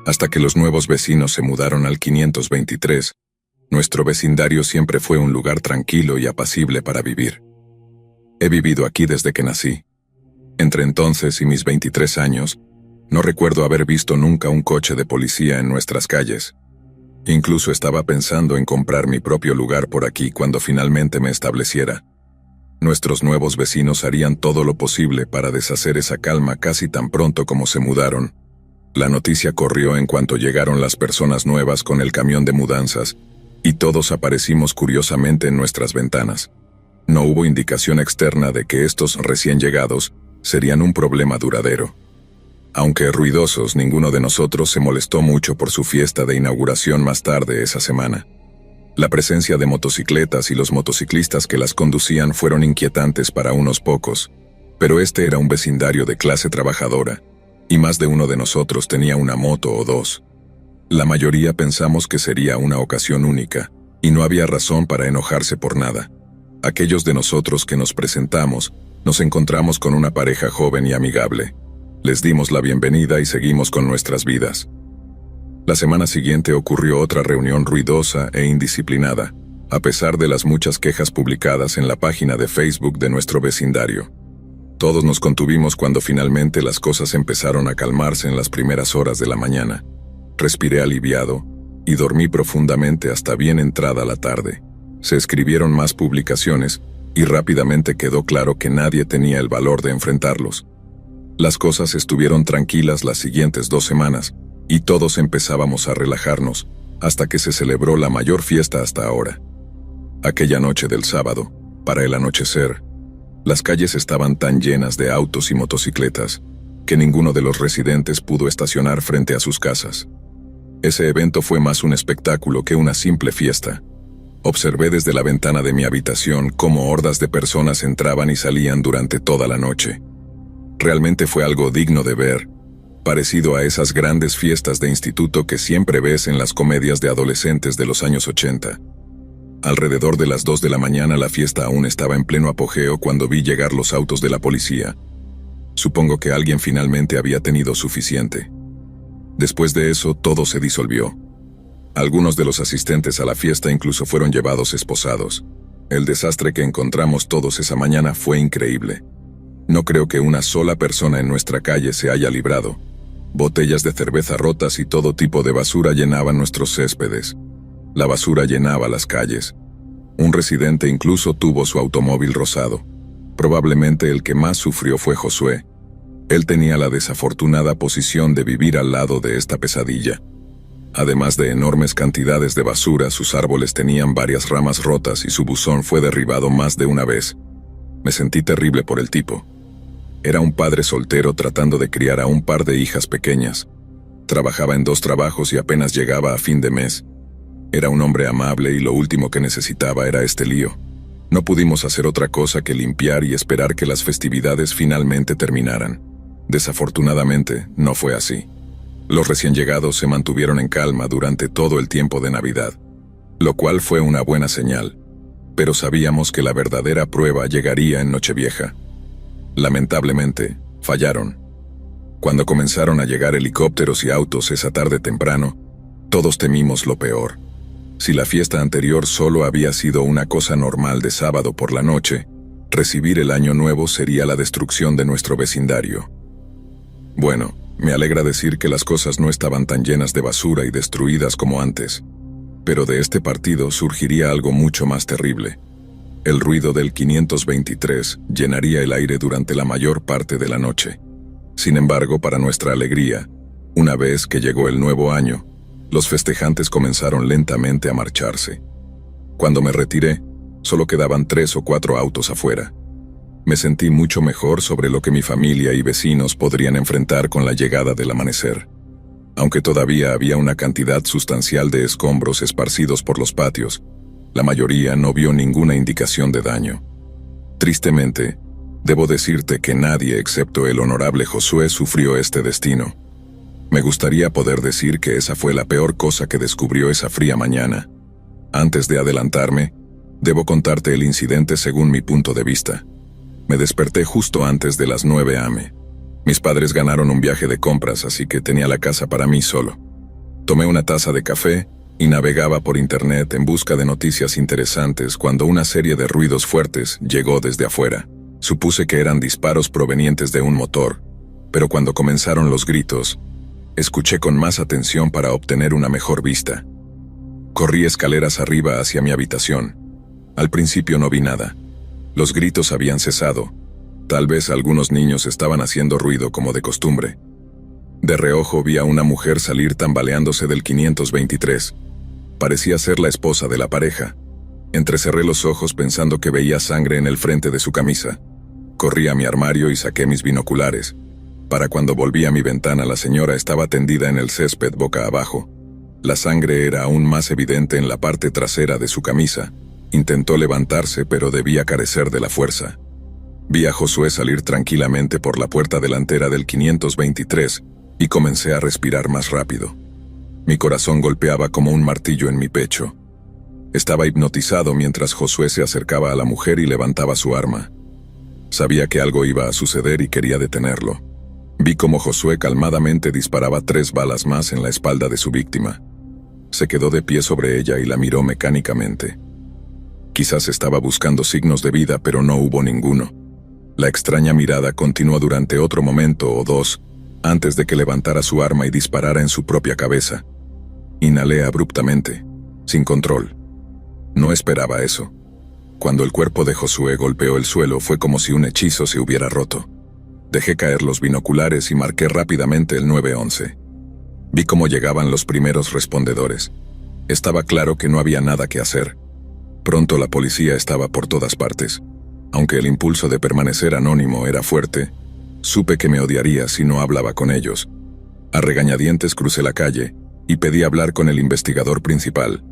Hasta que los nuevos vecinos se mudaron al 523, nuestro vecindario siempre fue un lugar tranquilo y apacible para vivir. He vivido aquí desde que nací. Entre entonces y mis 23 años, no recuerdo haber visto nunca un coche de policía en nuestras calles. Incluso estaba pensando en comprar mi propio lugar por aquí cuando finalmente me estableciera. Nuestros nuevos vecinos harían todo lo posible para deshacer esa calma casi tan pronto como se mudaron. La noticia corrió en cuanto llegaron las personas nuevas con el camión de mudanzas, y todos aparecimos curiosamente en nuestras ventanas. No hubo indicación externa de que estos recién llegados serían un problema duradero. Aunque ruidosos, ninguno de nosotros se molestó mucho por su fiesta de inauguración más tarde esa semana. La presencia de motocicletas y los motociclistas que las conducían fueron inquietantes para unos pocos, pero este era un vecindario de clase trabajadora, y más de uno de nosotros tenía una moto o dos. La mayoría pensamos que sería una ocasión única, y no había razón para enojarse por nada. Aquellos de nosotros que nos presentamos, nos encontramos con una pareja joven y amigable. Les dimos la bienvenida y seguimos con nuestras vidas. La semana siguiente ocurrió otra reunión ruidosa e indisciplinada, a pesar de las muchas quejas publicadas en la página de Facebook de nuestro vecindario. Todos nos contuvimos cuando finalmente las cosas empezaron a calmarse en las primeras horas de la mañana. Respiré aliviado y dormí profundamente hasta bien entrada la tarde. Se escribieron más publicaciones y rápidamente quedó claro que nadie tenía el valor de enfrentarlos. Las cosas estuvieron tranquilas las siguientes 2 semanas y todos empezábamos a relajarnos hasta que se celebró la mayor fiesta hasta ahora. Aquella noche del sábado, para el anochecer, las calles estaban tan llenas de autos y motocicletas que ninguno de los residentes pudo estacionar frente a sus casas. Ese evento fue más un espectáculo que una simple fiesta. Observé desde la ventana de mi habitación cómo hordas de personas entraban y salían durante toda la noche. Realmente fue algo digno de ver, parecido a esas grandes fiestas de instituto que siempre ves en las comedias de adolescentes de los años 80. Alrededor de las 2 de la mañana la fiesta aún estaba en pleno apogeo cuando vi llegar los autos de la policía. Supongo que alguien finalmente había tenido suficiente. Después de eso, todo se disolvió. Algunos de los asistentes a la fiesta incluso fueron llevados esposados. El desastre que encontramos todos esa mañana fue increíble. No creo que una sola persona en nuestra calle se haya librado. Botellas de cerveza rotas y todo tipo de basura llenaban nuestros céspedes. La basura llenaba las calles. Un residente incluso tuvo su automóvil rosado. Probablemente el que más sufrió fue Josué. Él tenía la desafortunada posición de vivir al lado de esta pesadilla. Además de enormes cantidades de basura, sus árboles tenían varias ramas rotas y su buzón fue derribado más de una vez. Me sentí terrible por el tipo. Era un padre soltero tratando de criar a un par de hijas pequeñas. Trabajaba en 2 trabajos y apenas llegaba a fin de mes. Era un hombre amable y lo último que necesitaba era este lío. No pudimos hacer otra cosa que limpiar y esperar que las festividades finalmente terminaran. Desafortunadamente, no fue así. Los recién llegados se mantuvieron en calma durante todo el tiempo de Navidad, lo cual fue una buena señal, pero sabíamos que la verdadera prueba llegaría en Nochevieja. Lamentablemente, fallaron. Cuando comenzaron a llegar helicópteros y autos esa tarde temprano, todos temimos lo peor. Si la fiesta anterior solo había sido una cosa normal de sábado por la noche, recibir el año nuevo sería la destrucción de nuestro vecindario. Bueno, me alegra decir que las cosas no estaban tan llenas de basura y destruidas como antes, pero de este partido surgiría algo mucho más terrible. El ruido del 523 llenaría el aire durante la mayor parte de la noche. Sin embargo, para nuestra alegría, una vez que llegó el nuevo año, los festejantes comenzaron lentamente a marcharse. Cuando me retiré, solo quedaban 3 o 4 autos afuera. Me sentí mucho mejor sobre lo que mi familia y vecinos podrían enfrentar con la llegada del amanecer. Aunque todavía había una cantidad sustancial de escombros esparcidos por los patios, la mayoría no vio ninguna indicación de daño. Tristemente, debo decirte que nadie excepto el honorable Josué sufrió este destino. Me gustaría poder decir que esa fue la peor cosa que descubrió esa fría mañana. Antes de adelantarme, debo contarte el incidente según mi punto de vista. Me desperté justo antes de las 9 a.m. Mis padres ganaron un viaje de compras, así que tenía la casa para mí solo. Tomé una taza de café y navegaba por internet en busca de noticias interesantes cuando una serie de ruidos fuertes llegó desde afuera. Supuse que eran disparos provenientes de un motor, pero cuando comenzaron los gritos, escuché con más atención para obtener una mejor vista. Corrí escaleras arriba hacia mi habitación. Al principio no vi nada. Los gritos habían cesado. Tal vez algunos niños estaban haciendo ruido como de costumbre. De reojo vi a una mujer salir tambaleándose del 523. Parecía ser la esposa de la pareja. Entrecerré los ojos pensando que veía sangre en el frente de su camisa. Corrí a mi armario y saqué mis binoculares. Para cuando volví a mi ventana, la señora estaba tendida en el césped boca abajo. La sangre era aún más evidente en la parte trasera de su camisa. Intentó levantarse, pero debía carecer de la fuerza. Vi a Josué salir tranquilamente por la puerta delantera del 523 y comencé a respirar más rápido. Mi corazón golpeaba como un martillo en mi pecho. Estaba hipnotizado mientras Josué se acercaba a la mujer y levantaba su arma. Sabía que algo iba a suceder y quería detenerlo. Vi cómo Josué calmadamente disparaba 3 balas más en la espalda de su víctima. Se quedó de pie sobre ella y la miró mecánicamente. Quizás estaba buscando signos de vida, pero no hubo ninguno. La extraña mirada continuó durante otro momento o dos, antes de que levantara su arma y disparara en su propia cabeza. Inhalé abruptamente, sin control. No esperaba eso. Cuando el cuerpo de Josué golpeó el suelo, fue como si un hechizo se hubiera roto. Dejé caer los binoculares y marqué rápidamente el 911. Vi cómo llegaban los primeros respondedores. Estaba claro que no había nada que hacer. Pronto la policía estaba por todas partes. Aunque el impulso de permanecer anónimo era fuerte, supe que me odiaría si no hablaba con ellos. A regañadientes crucé la calle y pedí hablar con el investigador principal.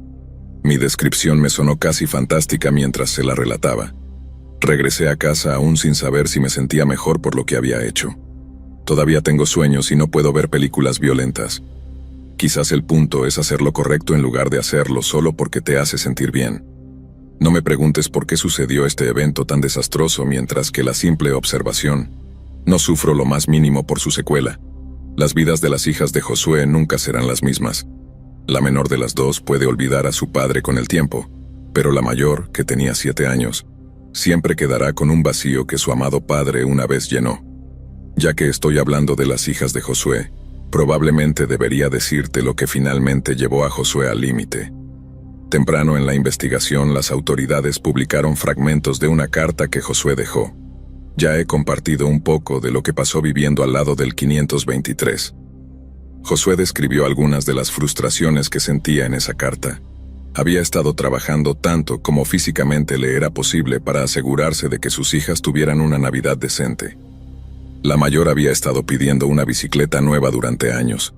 Mi descripción me sonó casi fantástica mientras se la relataba. Regresé a casa aún sin saber si me sentía mejor por lo que había hecho. Todavía tengo sueños y no puedo ver películas violentas. Quizás el punto es hacer lo correcto en lugar de hacerlo solo porque te hace sentir bien. No me preguntes por qué sucedió este evento tan desastroso mientras que la simple observación. No sufro lo más mínimo por su secuela. Las vidas de las hijas de Josué nunca serán las mismas. La menor de las dos puede olvidar a su padre con el tiempo, pero la mayor, que tenía 7 años, siempre quedará con un vacío que su amado padre una vez llenó. Ya que estoy hablando de las hijas de Josué, probablemente debería decirte lo que finalmente llevó a Josué al límite. Temprano en la investigación, las autoridades publicaron fragmentos de una carta que Josué dejó. Ya he compartido un poco de lo que pasó viviendo al lado del 523. Josué describió algunas de las frustraciones que sentía en esa carta. Había estado trabajando tanto como físicamente le era posible para asegurarse de que sus hijas tuvieran una Navidad decente. La mayor había estado pidiendo una bicicleta nueva durante años,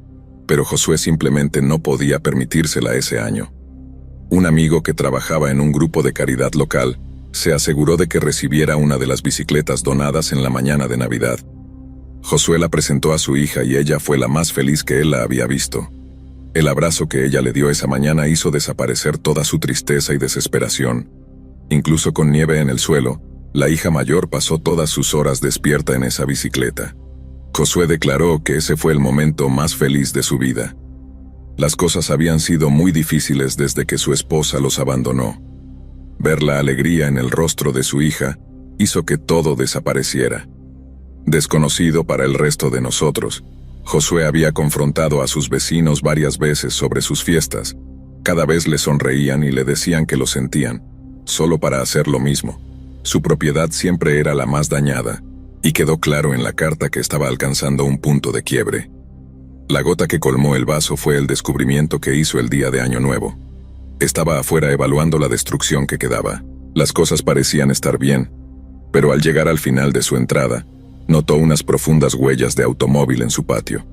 pero Josué simplemente no podía permitírsela ese año. Un amigo que trabajaba en un grupo de caridad local se aseguró de que recibiera una de las bicicletas donadas en la mañana de Navidad. Josué la presentó a su hija y ella fue la más feliz que él la había visto. El abrazo que ella le dio esa mañana hizo desaparecer toda su tristeza y desesperación. Incluso con nieve en el suelo, la hija mayor pasó todas sus horas despierta en esa bicicleta. Josué declaró que ese fue el momento más feliz de su vida. Las cosas habían sido muy difíciles desde que su esposa los abandonó. Ver la alegría en el rostro de su hija hizo que todo desapareciera. Desconocido para el resto de nosotros, Josué había confrontado a sus vecinos varias veces sobre sus fiestas. Cada vez le sonreían y le decían que lo sentían, solo para hacer lo mismo. Su propiedad siempre era la más dañada, y quedó claro en la carta que estaba alcanzando un punto de quiebre. La gota que colmó el vaso fue el descubrimiento que hizo el día de Año Nuevo. Estaba afuera evaluando la destrucción que quedaba. Las cosas parecían estar bien, pero al llegar al final de su entrada, notó unas profundas huellas de automóvil en su patio.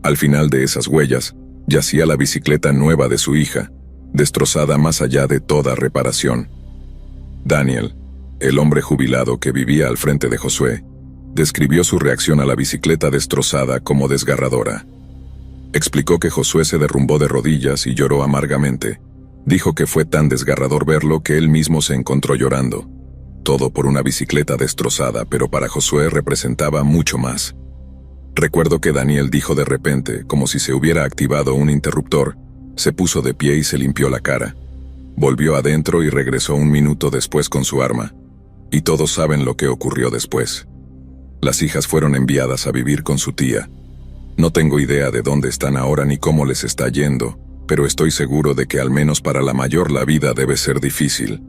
Al final de esas huellas, yacía la bicicleta nueva de su hija, destrozada más allá de toda reparación. Daniel, el hombre jubilado que vivía al frente de Josué, describió su reacción a la bicicleta destrozada como desgarradora. Explicó que Josué se derrumbó de rodillas y lloró amargamente. Dijo que fue tan desgarrador verlo que él mismo se encontró llorando. Todo por una bicicleta destrozada, pero para Josué representaba mucho más. Recuerdo que Daniel dijo de repente, como si se hubiera activado un interruptor, se puso de pie y se limpió la cara. Volvió adentro y regresó un minuto después con su arma. Y todos saben lo que ocurrió después. Las hijas fueron enviadas a vivir con su tía. No tengo idea de dónde están ahora ni cómo les está yendo, pero estoy seguro de que al menos para la mayor la vida debe ser difícil.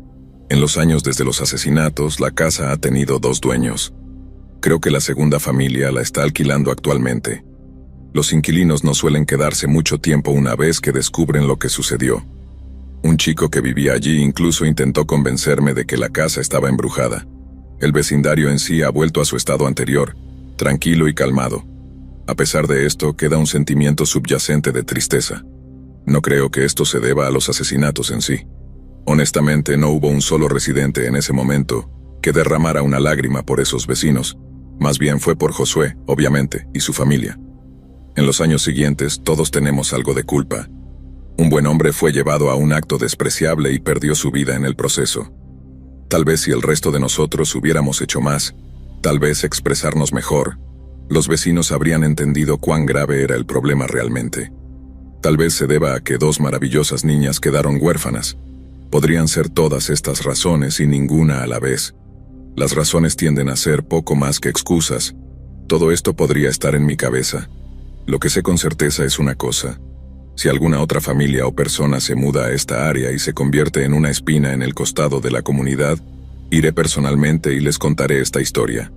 En los años desde los asesinatos, la casa ha tenido 2 dueños. Creo que la segunda familia la está alquilando actualmente. Los inquilinos no suelen quedarse mucho tiempo una vez que descubren lo que sucedió. Un chico que vivía allí incluso intentó convencerme de que la casa estaba embrujada. El vecindario en sí ha vuelto a su estado anterior, tranquilo y calmado. A pesar de esto, queda un sentimiento subyacente de tristeza. No creo que esto se deba a los asesinatos en sí. Honestamente, no hubo un solo residente en ese momento que derramara una lágrima por esos vecinos. Más bien fue por Josué, obviamente, y su familia. En los años siguientes, todos tenemos algo de culpa. Un buen hombre fue llevado a un acto despreciable y perdió su vida en el proceso. Tal vez si el resto de nosotros hubiéramos hecho más, tal vez expresarnos mejor, los vecinos habrían entendido cuán grave era el problema realmente. Tal vez se deba a que 2 maravillosas niñas quedaron huérfanas. Podrían ser todas estas razones y ninguna a la vez. Las razones tienden a ser poco más que excusas. Todo esto podría estar en mi cabeza. Lo que sé con certeza es una cosa. Si alguna otra familia o persona se muda a esta área y se convierte en una espina en el costado de la comunidad, iré personalmente y les contaré esta historia.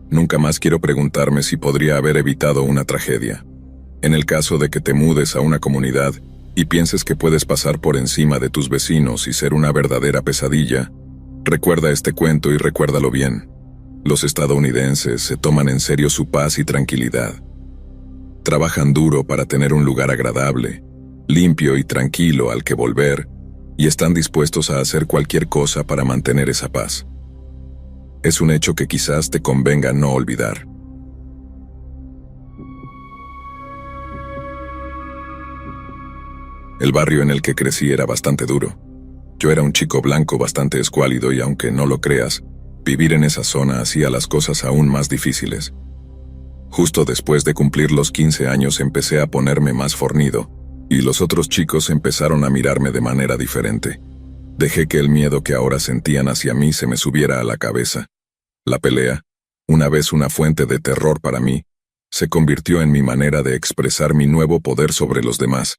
Nunca más quiero preguntarme si podría haber evitado una tragedia. En el caso de que te mudes a una comunidad y pienses que puedes pasar por encima de tus vecinos y ser una verdadera pesadilla, recuerda este cuento y recuérdalo bien. Los estadounidenses se toman en serio su paz y tranquilidad. Trabajan duro para tener un lugar agradable, limpio y tranquilo al que volver, y están dispuestos a hacer cualquier cosa para mantener esa paz. Es un hecho que quizás te convenga no olvidar. El barrio en el que crecí era bastante duro. Yo era un chico blanco bastante escuálido y aunque no lo creas, vivir en esa zona hacía las cosas aún más difíciles. Justo después de cumplir los 15 años empecé a ponerme más fornido, y los otros chicos empezaron a mirarme de manera diferente. Dejé que el miedo que ahora sentían hacia mí se me subiera a la cabeza. La pelea, una vez una fuente de terror para mí, se convirtió en mi manera de expresar mi nuevo poder sobre los demás.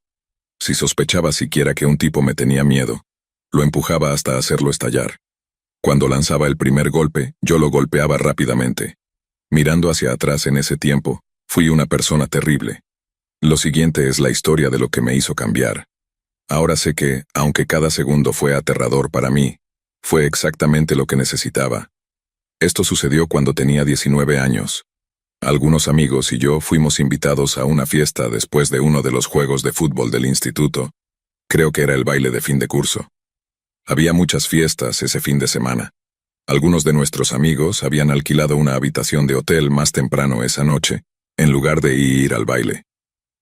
Si sospechaba siquiera que un tipo me tenía miedo, lo empujaba hasta hacerlo estallar. Cuando lanzaba el primer golpe, yo lo golpeaba rápidamente. Mirando hacia atrás en ese tiempo, fui una persona terrible. Lo siguiente es la historia de lo que me hizo cambiar. Ahora sé que, aunque cada segundo fue aterrador para mí, fue exactamente lo que necesitaba. Esto sucedió cuando tenía 19 años. Algunos amigos y yo fuimos invitados a una fiesta después de uno de los juegos de fútbol del instituto. Creo que era el baile de fin de curso. Había muchas fiestas ese fin de semana. Algunos de nuestros amigos habían alquilado una habitación de hotel más temprano esa noche, en lugar de ir al baile.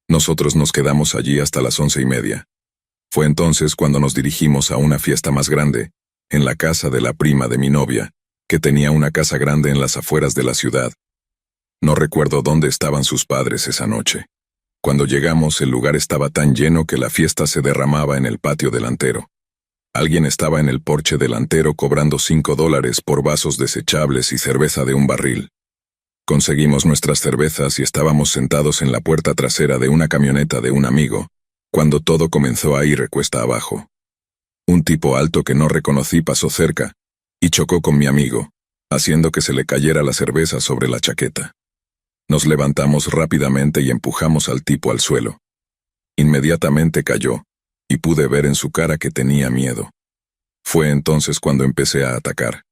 Nosotros nos quedamos allí hasta las 11:30. Fue entonces cuando nos dirigimos a una fiesta más grande, en la casa de la prima de mi novia, que tenía una casa grande en las afueras de la ciudad. No recuerdo dónde estaban sus padres esa noche. Cuando llegamos, el lugar estaba tan lleno que la fiesta se derramaba en el patio delantero. Alguien estaba en el porche delantero cobrando $5 por vasos desechables y cerveza de un barril. Conseguimos nuestras cervezas y estábamos sentados en la puerta trasera de una camioneta de un amigo, cuando todo comenzó a ir cuesta abajo. Un tipo alto que no reconocí pasó cerca y chocó con mi amigo, haciendo que se le cayera la cerveza sobre la chaqueta. Nos levantamos rápidamente y empujamos al tipo al suelo. Inmediatamente cayó, y pude ver en su cara que tenía miedo. Fue entonces cuando empecé a atacar.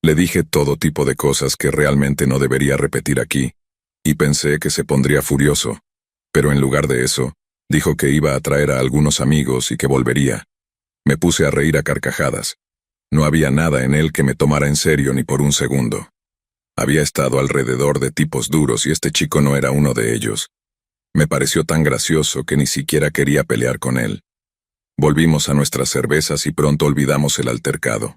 Le dije todo tipo de cosas que realmente no debería repetir aquí, y pensé que se pondría furioso, pero en lugar de eso, dijo que iba a traer a algunos amigos y que volvería. Me puse a reír a carcajadas. No había nada en él que me tomara en serio ni por un segundo. Había estado alrededor de tipos duros y este chico no era uno de ellos. Me pareció tan gracioso que ni siquiera quería pelear con él. Volvimos a nuestras cervezas y pronto olvidamos el altercado.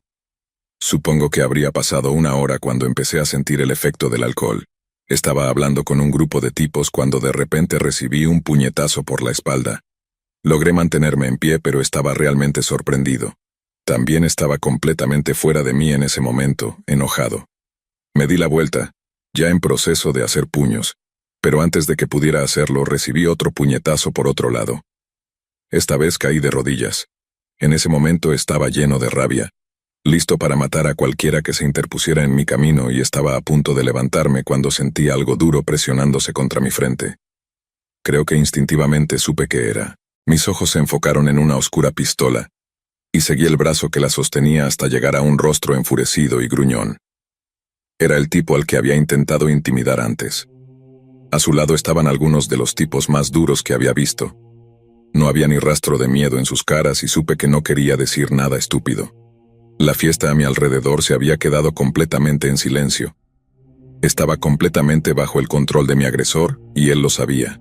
Supongo que habría pasado una hora cuando empecé a sentir el efecto del alcohol. Estaba hablando con un grupo de tipos cuando de repente recibí un puñetazo por la espalda. Logré mantenerme en pie, pero estaba realmente sorprendido. También estaba completamente fuera de mí en ese momento, enojado. Me di la vuelta, ya en proceso de hacer puños, pero antes de que pudiera hacerlo recibí otro puñetazo por otro lado. Esta vez caí de rodillas. En ese momento estaba lleno de rabia, listo para matar a cualquiera que se interpusiera en mi camino, y estaba a punto de levantarme cuando sentí algo duro presionándose contra mi frente. Creo que instintivamente supe qué era. Mis ojos se enfocaron en una oscura pistola, y seguí el brazo que la sostenía hasta llegar a un rostro enfurecido y gruñón. Era el tipo al que había intentado intimidar antes. A su lado estaban algunos de los tipos más duros que había visto. No había ni rastro de miedo en sus caras y supe que no quería decir nada estúpido. La fiesta a mi alrededor se había quedado completamente en silencio. Estaba completamente bajo el control de mi agresor, y él lo sabía.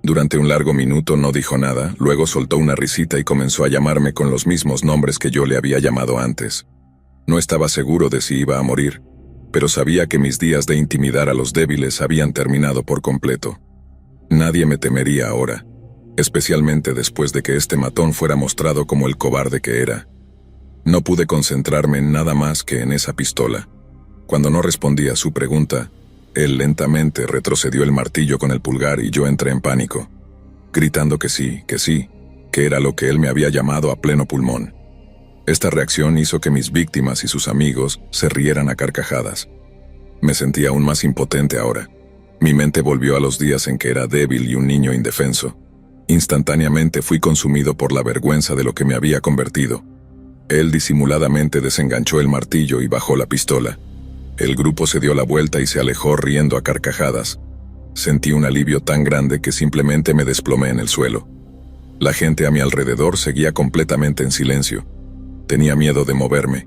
Durante un largo minuto no dijo nada, luego soltó una risita y comenzó a llamarme con los mismos nombres que yo le había llamado antes. No estaba seguro de si iba a morir, pero sabía que mis días de intimidar a los débiles habían terminado por completo. Nadie me temería ahora, especialmente después de que este matón fuera mostrado como el cobarde que era. No pude concentrarme en nada más que en esa pistola. Cuando no respondí a su pregunta, él lentamente retrocedió el martillo con el pulgar y yo entré en pánico, gritando que sí, que era lo que él me había llamado a pleno pulmón. Esta reacción hizo que mis víctimas y sus amigos se rieran a carcajadas. Me sentía aún más impotente ahora. Mi mente volvió a los días en que era débil y un niño indefenso. Instantáneamente fui consumido por la vergüenza de lo que me había convertido. Él disimuladamente desenganchó el martillo y bajó la pistola. El grupo se dio la vuelta y se alejó riendo a carcajadas. Sentí un alivio tan grande que simplemente me desplomé en el suelo. La gente a mi alrededor seguía completamente en silencio. Tenía miedo de moverme.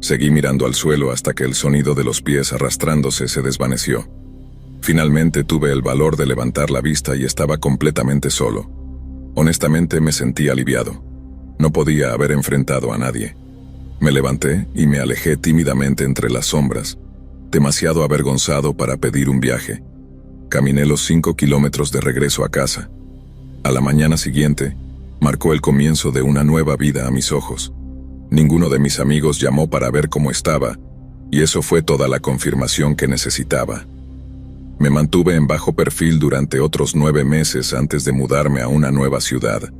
Seguí mirando al suelo hasta que el sonido de los pies arrastrándose se desvaneció. Finalmente tuve el valor de levantar la vista y estaba completamente solo. Honestamente me sentí aliviado. No podía haber enfrentado a nadie. Me levanté y me alejé tímidamente entre las sombras, demasiado avergonzado para pedir un viaje. Caminé los 5 kilómetros de regreso a casa. A la mañana siguiente, marcó el comienzo de una nueva vida a mis ojos. Ninguno de mis amigos llamó para ver cómo estaba, y eso fue toda la confirmación que necesitaba. Me mantuve en bajo perfil durante otros 9 meses antes de mudarme a una nueva ciudad.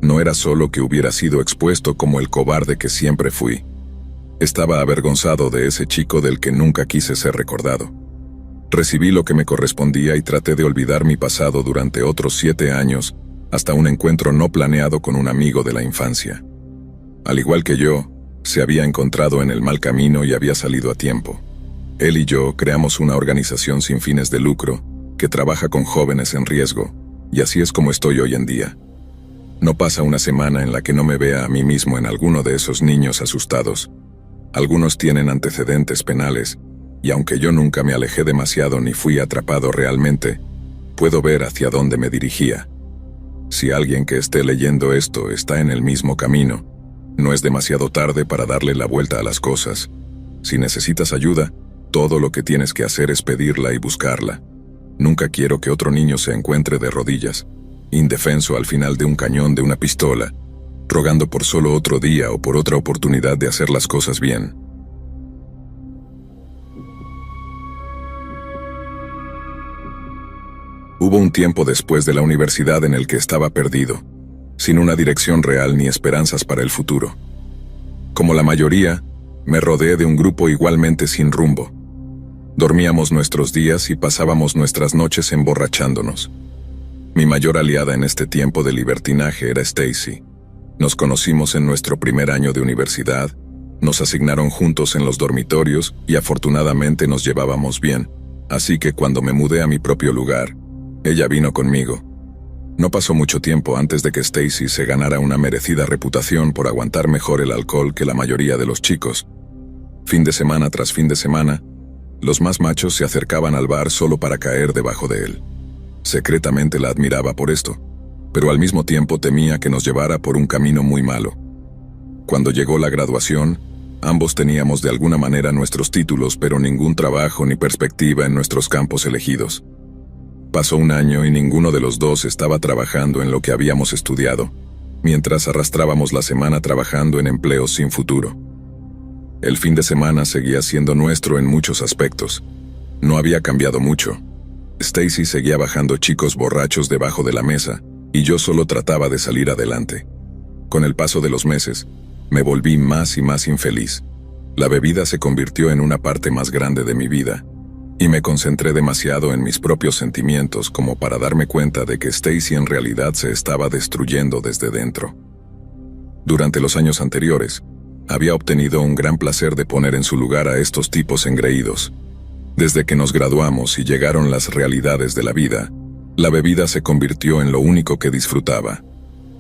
No era solo que hubiera sido expuesto como el cobarde que siempre fui. Estaba avergonzado de ese chico del que nunca quise ser recordado. Recibí lo que me correspondía y traté de olvidar mi pasado durante otros 7 años, hasta un encuentro no planeado con un amigo de la infancia. Al igual que yo, se había encontrado en el mal camino y había salido a tiempo. Él y yo creamos una organización sin fines de lucro que trabaja con jóvenes en riesgo, y así es como estoy hoy en día. No pasa una semana en la que no me vea a mí mismo en alguno de esos niños asustados. Algunos tienen antecedentes penales, y aunque yo nunca me alejé demasiado ni fui atrapado realmente, puedo ver hacia dónde me dirigía. Si alguien que esté leyendo esto está en el mismo camino, no es demasiado tarde para darle la vuelta a las cosas. Si necesitas ayuda, todo lo que tienes que hacer es pedirla y buscarla. Nunca quiero que otro niño se encuentre de rodillas, indefenso al final de un cañón de una pistola, rogando por solo otro día o por otra oportunidad de hacer las cosas bien. Hubo un tiempo después de la universidad en el que estaba perdido, sin una dirección real ni esperanzas para el futuro. Como la mayoría, me rodeé de un grupo igualmente sin rumbo. Dormíamos nuestros días y pasábamos nuestras noches emborrachándonos. Mi mayor aliada en este tiempo de libertinaje era Stacy. Nos conocimos en nuestro primer año de universidad, nos asignaron juntos en los dormitorios y afortunadamente nos llevábamos bien, así que cuando me mudé a mi propio lugar, ella vino conmigo. No pasó mucho tiempo antes de que Stacy se ganara una merecida reputación por aguantar mejor el alcohol que la mayoría de los chicos. Fin de semana tras fin de semana, los más machos se acercaban al bar solo para caer debajo de él. Secretamente la admiraba por esto, pero al mismo tiempo temía que nos llevara por un camino muy malo. Cuando llegó la graduación, Ambos teníamos de alguna manera nuestros títulos, pero ningún trabajo ni perspectiva en nuestros campos elegidos. Pasó un año y ninguno de los dos estaba trabajando en lo que habíamos estudiado, mientras arrastrábamos la semana trabajando en empleos sin futuro. El fin de semana seguía siendo nuestro en muchos aspectos. No había cambiado mucho. Stacy seguía bajando chicos borrachos debajo de la mesa, y yo solo trataba de salir adelante. Con el paso de los meses, me volví más y más infeliz. La bebida se convirtió en una parte más grande de mi vida, y me concentré demasiado en mis propios sentimientos como para darme cuenta de que Stacy en realidad se estaba destruyendo desde dentro. Durante los años anteriores, había obtenido un gran placer de poner en su lugar a estos tipos engreídos. Desde que nos graduamos y llegaron las realidades de la vida, la bebida se convirtió en lo único que disfrutaba.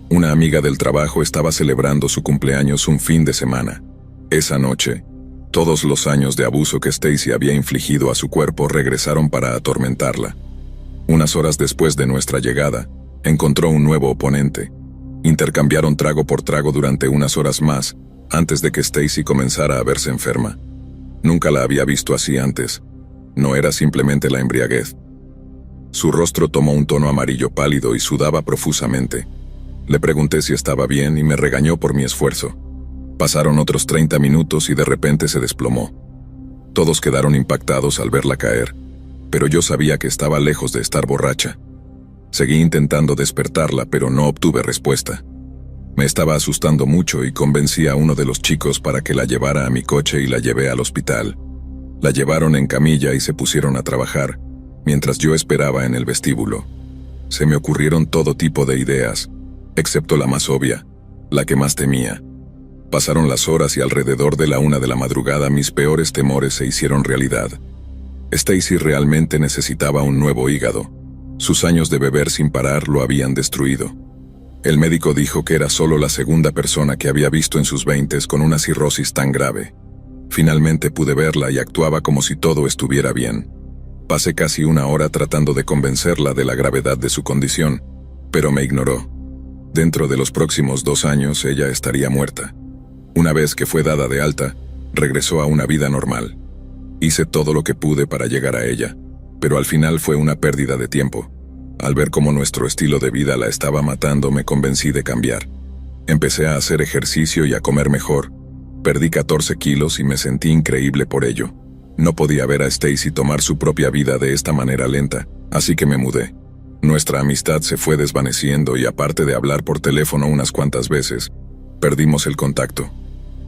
Una amiga del trabajo estaba celebrando su cumpleaños un fin de semana. Esa noche, todos los años de abuso que Stacy había infligido a su cuerpo regresaron para atormentarla. Unas horas después de nuestra llegada, encontró un nuevo oponente. Intercambiaron trago por trago durante unas horas más, antes de que Stacy comenzara a verse enferma. Nunca la había visto así antes. No era simplemente la embriaguez. Su rostro tomó un tono amarillo pálido y sudaba profusamente. Le pregunté si estaba bien y me regañó por mi esfuerzo. Pasaron otros 30 minutos y de repente se desplomó. Todos quedaron impactados al verla caer, pero yo sabía que estaba lejos de estar borracha. Seguí intentando despertarla, pero no obtuve respuesta. Me estaba asustando mucho y convencí a uno de los chicos para que la llevara a mi coche y la llevé al hospital. La llevaron en camilla y se pusieron a trabajar, mientras yo esperaba en el vestíbulo. Se me ocurrieron todo tipo de ideas, excepto la más obvia, la que más temía. Pasaron las horas y alrededor de la 1 de la madrugada mis peores temores se hicieron realidad. Stacy realmente necesitaba un nuevo hígado. Sus años de beber sin parar lo habían destruido. El médico dijo que era solo la segunda persona que había visto en sus 20s con una cirrosis tan grave. Finalmente pude verla y actuaba como si todo estuviera bien. Pasé casi una hora tratando de convencerla de la gravedad de su condición, pero me ignoró. Dentro de los próximos 2 años ella estaría muerta. Una vez que fue dada de alta, regresó a una vida normal. Hice todo lo que pude para llegar a ella, pero al final fue una pérdida de tiempo. Al ver cómo nuestro estilo de vida la estaba matando, me convencí de cambiar. Empecé a hacer ejercicio y a comer mejor. Perdí 14 kilos y me sentí increíble por ello. No podía ver a Stacy tomar su propia vida de esta manera lenta, así que me mudé. Nuestra amistad se fue desvaneciendo y aparte de hablar por teléfono unas cuantas veces, perdimos el contacto.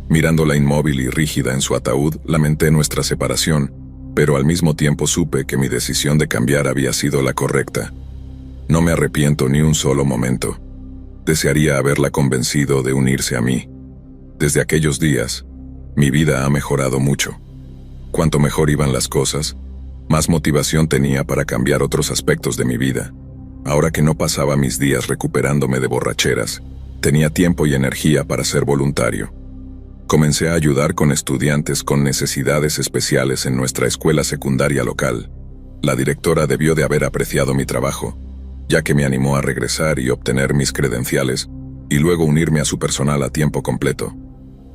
Mirándola inmóvil y rígida en su ataúd, lamenté nuestra separación, pero al mismo tiempo supe que mi decisión de cambiar había sido la correcta. No me arrepiento ni un solo momento. Desearía haberla convencido de unirse a mí. Desde aquellos días, mi vida ha mejorado mucho. Cuanto mejor iban las cosas, más motivación tenía para cambiar otros aspectos de mi vida. Ahora que no pasaba mis días recuperándome de borracheras, tenía tiempo y energía para ser voluntario. Comencé a ayudar con estudiantes con necesidades especiales en nuestra escuela secundaria local. La directora debió de haber apreciado mi trabajo, ya que me animó a regresar y obtener mis credenciales, y luego unirme a su personal a tiempo completo.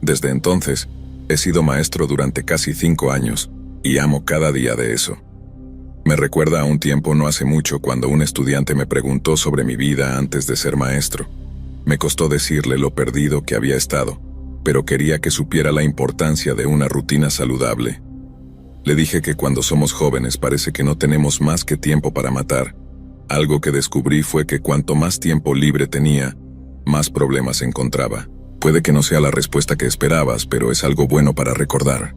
Desde entonces, he sido maestro durante casi 5 años, y amo cada día de eso. Me recuerda a un tiempo no hace mucho cuando un estudiante me preguntó sobre mi vida antes de ser maestro. Me costó decirle lo perdido que había estado, pero quería que supiera la importancia de una rutina saludable. Le dije que cuando somos jóvenes parece que no tenemos más que tiempo para matar. Algo que descubrí fue que cuanto más tiempo libre tenía, más problemas encontraba. Puede que no sea la respuesta que esperabas, pero es algo bueno para recordar.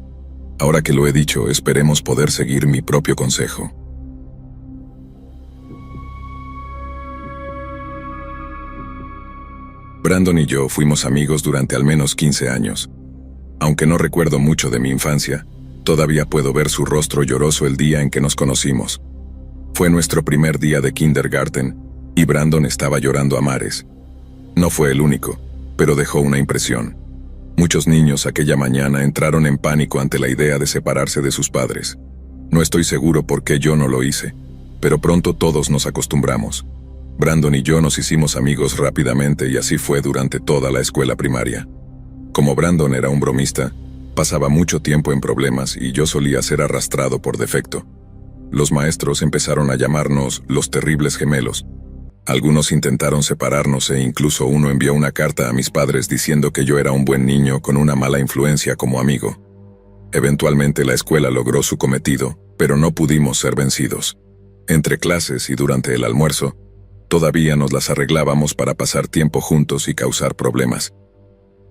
Ahora que lo he dicho, esperemos poder seguir mi propio consejo. Brandon y yo fuimos amigos durante al menos 15 años. Aunque no recuerdo mucho de mi infancia, todavía puedo ver su rostro lloroso el día en que nos conocimos. Fue nuestro primer día de kindergarten, y Brandon estaba llorando a mares. No fue el único, pero dejó una impresión. Muchos niños aquella mañana entraron en pánico ante la idea de separarse de sus padres. No estoy seguro por qué yo no lo hice, pero pronto todos nos acostumbramos. Brandon y yo nos hicimos amigos rápidamente y así fue durante toda la escuela primaria. Como Brandon era un bromista, Pasaba mucho tiempo en problemas y yo solía ser arrastrado por defecto. Los maestros empezaron a llamarnos los terribles gemelos. Algunos intentaron separarnos e incluso uno envió una carta a mis padres diciendo que yo era un buen niño con una mala influencia como amigo. Eventualmente la escuela logró su cometido, pero no pudimos ser vencidos. Entre clases y durante el almuerzo, todavía nos las arreglábamos para pasar tiempo juntos y causar problemas.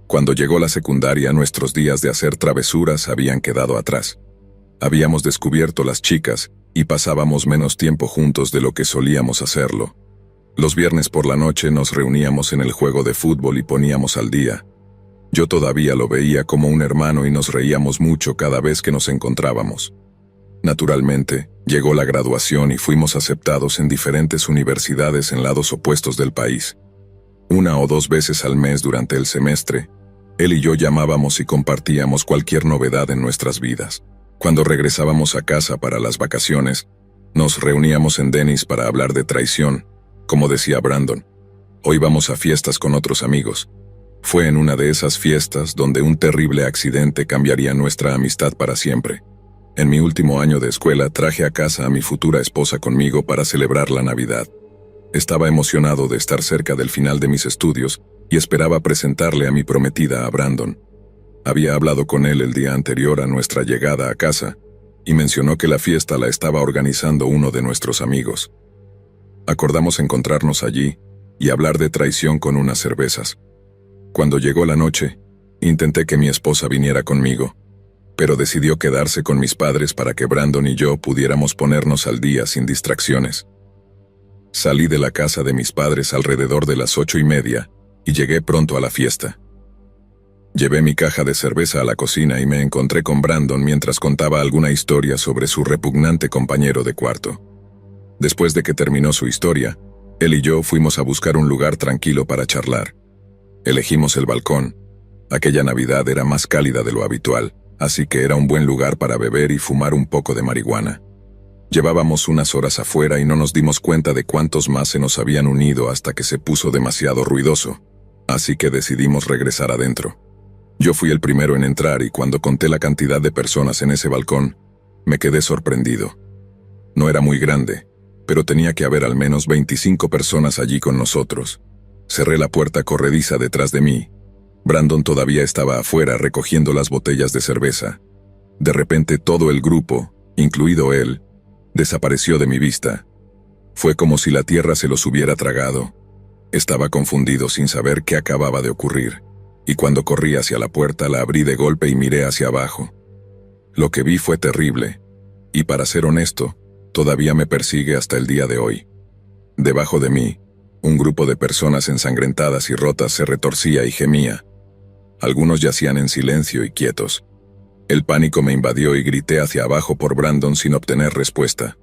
Cuando llegó la secundaria, nuestros días de hacer travesuras habían quedado atrás. Habíamos descubierto las chicas y pasábamos menos tiempo juntos de lo que solíamos hacerlo. Los viernes por la noche nos reuníamos en el juego de fútbol y poníamos al día. Yo todavía lo veía como un hermano y nos reíamos mucho cada vez que nos encontrábamos. Naturalmente, llegó la graduación y fuimos aceptados en diferentes universidades en lados opuestos del país. 1 o 2 veces al mes durante el semestre, él y yo llamábamos y compartíamos cualquier novedad en nuestras vidas. Cuando regresábamos a casa para las vacaciones, nos reuníamos en Denny's para hablar de traición, como decía Brandon. Hoy vamos a fiestas con otros amigos. Fue en una de esas fiestas donde un terrible accidente cambiaría nuestra amistad para siempre. En mi último año de escuela traje a casa a mi futura esposa conmigo para celebrar la Navidad. Estaba emocionado de estar cerca del final de mis estudios y esperaba presentarle a mi prometida a Brandon. Había hablado con él el día anterior a nuestra llegada a casa y mencionó que la fiesta la estaba organizando uno de nuestros amigos. Acordamos encontrarnos allí y hablar de traición con unas cervezas. Cuando llegó la noche, intenté que mi esposa viniera conmigo, pero decidió quedarse con mis padres para que Brandon y yo pudiéramos ponernos al día sin distracciones. Salí de la casa de mis padres alrededor de las 8:30 y llegué pronto a la fiesta. Llevé mi caja de cerveza a la cocina y me encontré con Brandon mientras contaba alguna historia sobre su repugnante compañero de cuarto. Después de que terminó su historia, él y yo fuimos a buscar un lugar tranquilo para charlar. Elegimos el balcón. Aquella Navidad era más cálida de lo habitual, así que era un buen lugar para beber y fumar un poco de marihuana. Llevábamos unas horas afuera y no nos dimos cuenta de cuántos más se nos habían unido hasta que se puso demasiado ruidoso, así que decidimos regresar adentro. Yo fui el primero en entrar y cuando conté la cantidad de personas en ese balcón, me quedé sorprendido. No era muy grande, pero tenía que haber al menos 25 personas allí con nosotros. Cerré la puerta corrediza detrás de mí. Brandon todavía estaba afuera recogiendo las botellas de cerveza. De repente todo el grupo, incluido él, desapareció de mi vista. Fue como si la tierra se los hubiera tragado. Estaba confundido sin saber qué acababa de ocurrir, y cuando corrí hacia la puerta la abrí de golpe y miré hacia abajo. Lo que vi fue terrible, y para ser honesto, todavía me persigue hasta el día de hoy. Debajo de mí, un grupo de personas ensangrentadas y rotas se retorcía y gemía. Algunos yacían en silencio y quietos. El pánico me invadió y grité hacia abajo por Brandon sin obtener respuesta.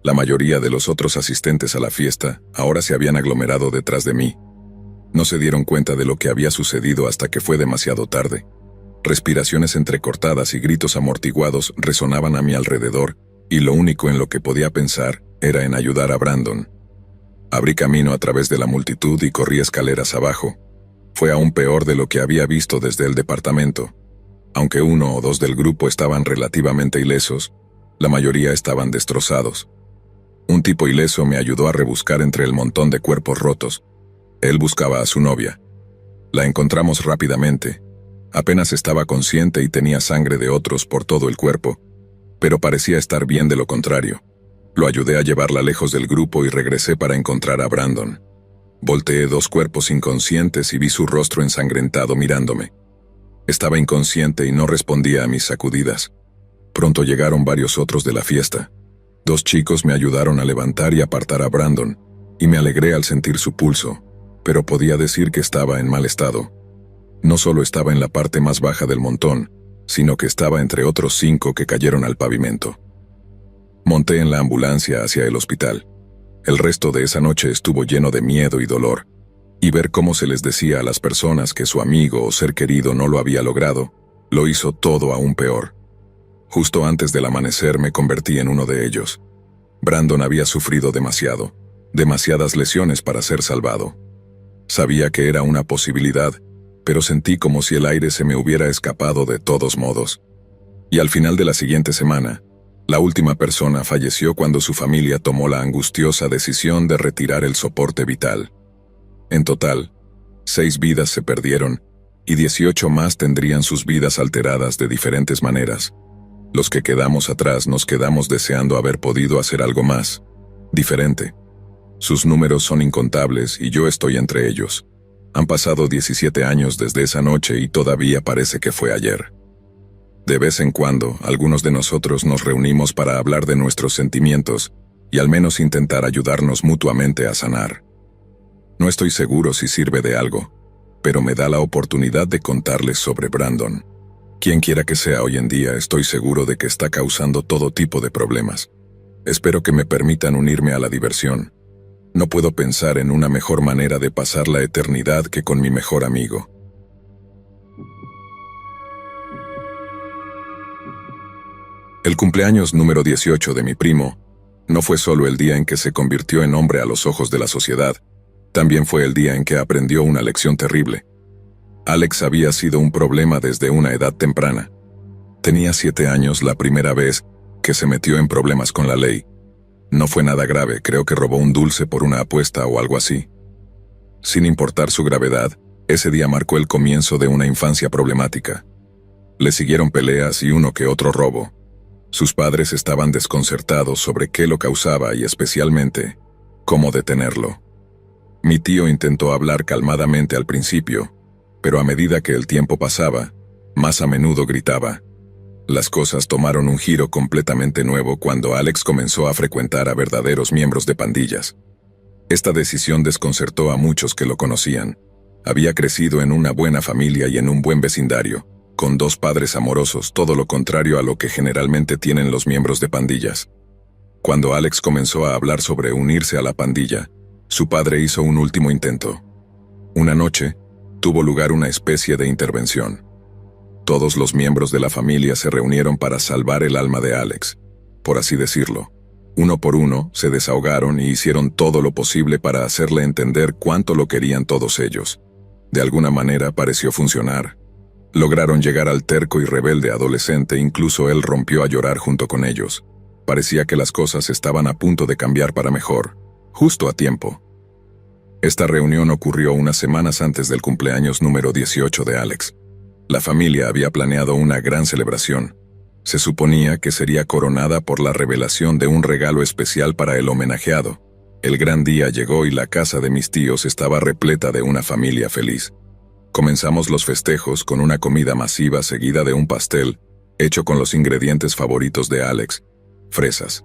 La mayoría de los otros asistentes a la fiesta ahora se habían aglomerado detrás de mí. No se dieron cuenta de lo que había sucedido hasta que fue demasiado tarde. Respiraciones entrecortadas y gritos amortiguados resonaban a mi alrededor, y lo único en lo que podía pensar era en ayudar a Brandon. Abrí camino a través de la multitud y corrí escaleras abajo. Fue aún peor de lo que había visto desde el departamento. Aunque 1 o 2 del grupo estaban relativamente ilesos, la mayoría estaban destrozados. Un tipo ileso me ayudó a rebuscar entre el montón de cuerpos rotos. Él buscaba a su novia. La encontramos rápidamente. Apenas estaba consciente y tenía sangre de otros por todo el cuerpo, pero parecía estar bien de lo contrario. Lo ayudé a llevarla lejos del grupo y regresé para encontrar a Brandon. Volteé 2 cuerpos inconscientes y vi su rostro ensangrentado mirándome. Estaba inconsciente y no respondía a mis sacudidas. Pronto llegaron varios otros de la fiesta. 2 chicos me ayudaron a levantar y apartar a Brandon, y me alegré al sentir su pulso, pero podía decir que estaba en mal estado. No solo estaba en la parte más baja del montón, sino que estaba entre otros 5 que cayeron al pavimento. Monté en la ambulancia hacia el hospital. El resto de esa noche estuvo lleno de miedo y dolor, y ver cómo se les decía a las personas que su amigo o ser querido no lo había logrado, lo hizo todo aún peor. Justo antes del amanecer me convertí en uno de ellos. Brandon había sufrido demasiadas lesiones para ser salvado. Sabía que era una posibilidad, pero sentí como si el aire se me hubiera escapado de todos modos. Y al final de la siguiente semana, la última persona falleció cuando su familia tomó la angustiosa decisión de retirar el soporte vital. En total, 6 vidas se perdieron y 18 más tendrían sus vidas alteradas de diferentes maneras. Los que quedamos atrás nos quedamos deseando haber podido hacer algo más, diferente. Sus números son incontables y yo estoy entre ellos. Han pasado 17 años desde esa noche y todavía parece que fue ayer. De vez en cuando, algunos de nosotros nos reunimos para hablar de nuestros sentimientos y al menos intentar ayudarnos mutuamente a sanar. No estoy seguro si sirve de algo, pero me da la oportunidad de contarles sobre Brandon. Quien quiera que sea hoy en día, estoy seguro de que está causando todo tipo de problemas. Espero que me permitan unirme a la diversión. No puedo pensar en una mejor manera de pasar la eternidad que con mi mejor amigo. El cumpleaños número 18 de mi primo no fue solo el día en que se convirtió en hombre a los ojos de la sociedad, también fue el día en que aprendió una lección terrible. Alex había sido un problema desde una edad temprana. Tenía 7 años la primera vez que se metió en problemas con la ley. No fue nada grave, creo que robó un dulce por una apuesta o algo así. Sin importar su gravedad, ese día marcó el comienzo de una infancia problemática. Le siguieron peleas y uno que otro robo. Sus padres estaban desconcertados sobre qué lo causaba y especialmente, cómo detenerlo. Mi tío intentó hablar calmadamente al principio, pero a medida que el tiempo pasaba, más a menudo gritaba. Las cosas tomaron un giro completamente nuevo cuando Alex comenzó a frecuentar a verdaderos miembros de pandillas. Esta decisión desconcertó a muchos que lo conocían. Había crecido en una buena familia y en un buen vecindario, con 2 padres amorosos, todo lo contrario a lo que generalmente tienen los miembros de pandillas. Cuando Alex comenzó a hablar sobre unirse a la pandilla, su padre hizo un último intento. Una noche, tuvo lugar una especie de intervención. Todos los miembros de la familia se reunieron para salvar el alma de Alex, por así decirlo. Uno por uno, se desahogaron y hicieron todo lo posible para hacerle entender cuánto lo querían todos ellos. De alguna manera pareció funcionar. Lograron llegar al terco y rebelde adolescente, incluso él rompió a llorar junto con ellos. Parecía que las cosas estaban a punto de cambiar para mejor, justo a tiempo. Esta reunión ocurrió unas semanas antes del cumpleaños número 18 de Alex. La familia había planeado una gran celebración. Se suponía que sería coronada por la revelación de un regalo especial para el homenajeado. El gran día llegó y la casa de mis tíos estaba repleta de una familia feliz. Comenzamos los festejos con una comida masiva seguida de un pastel, hecho con los ingredientes favoritos de Alex, fresas.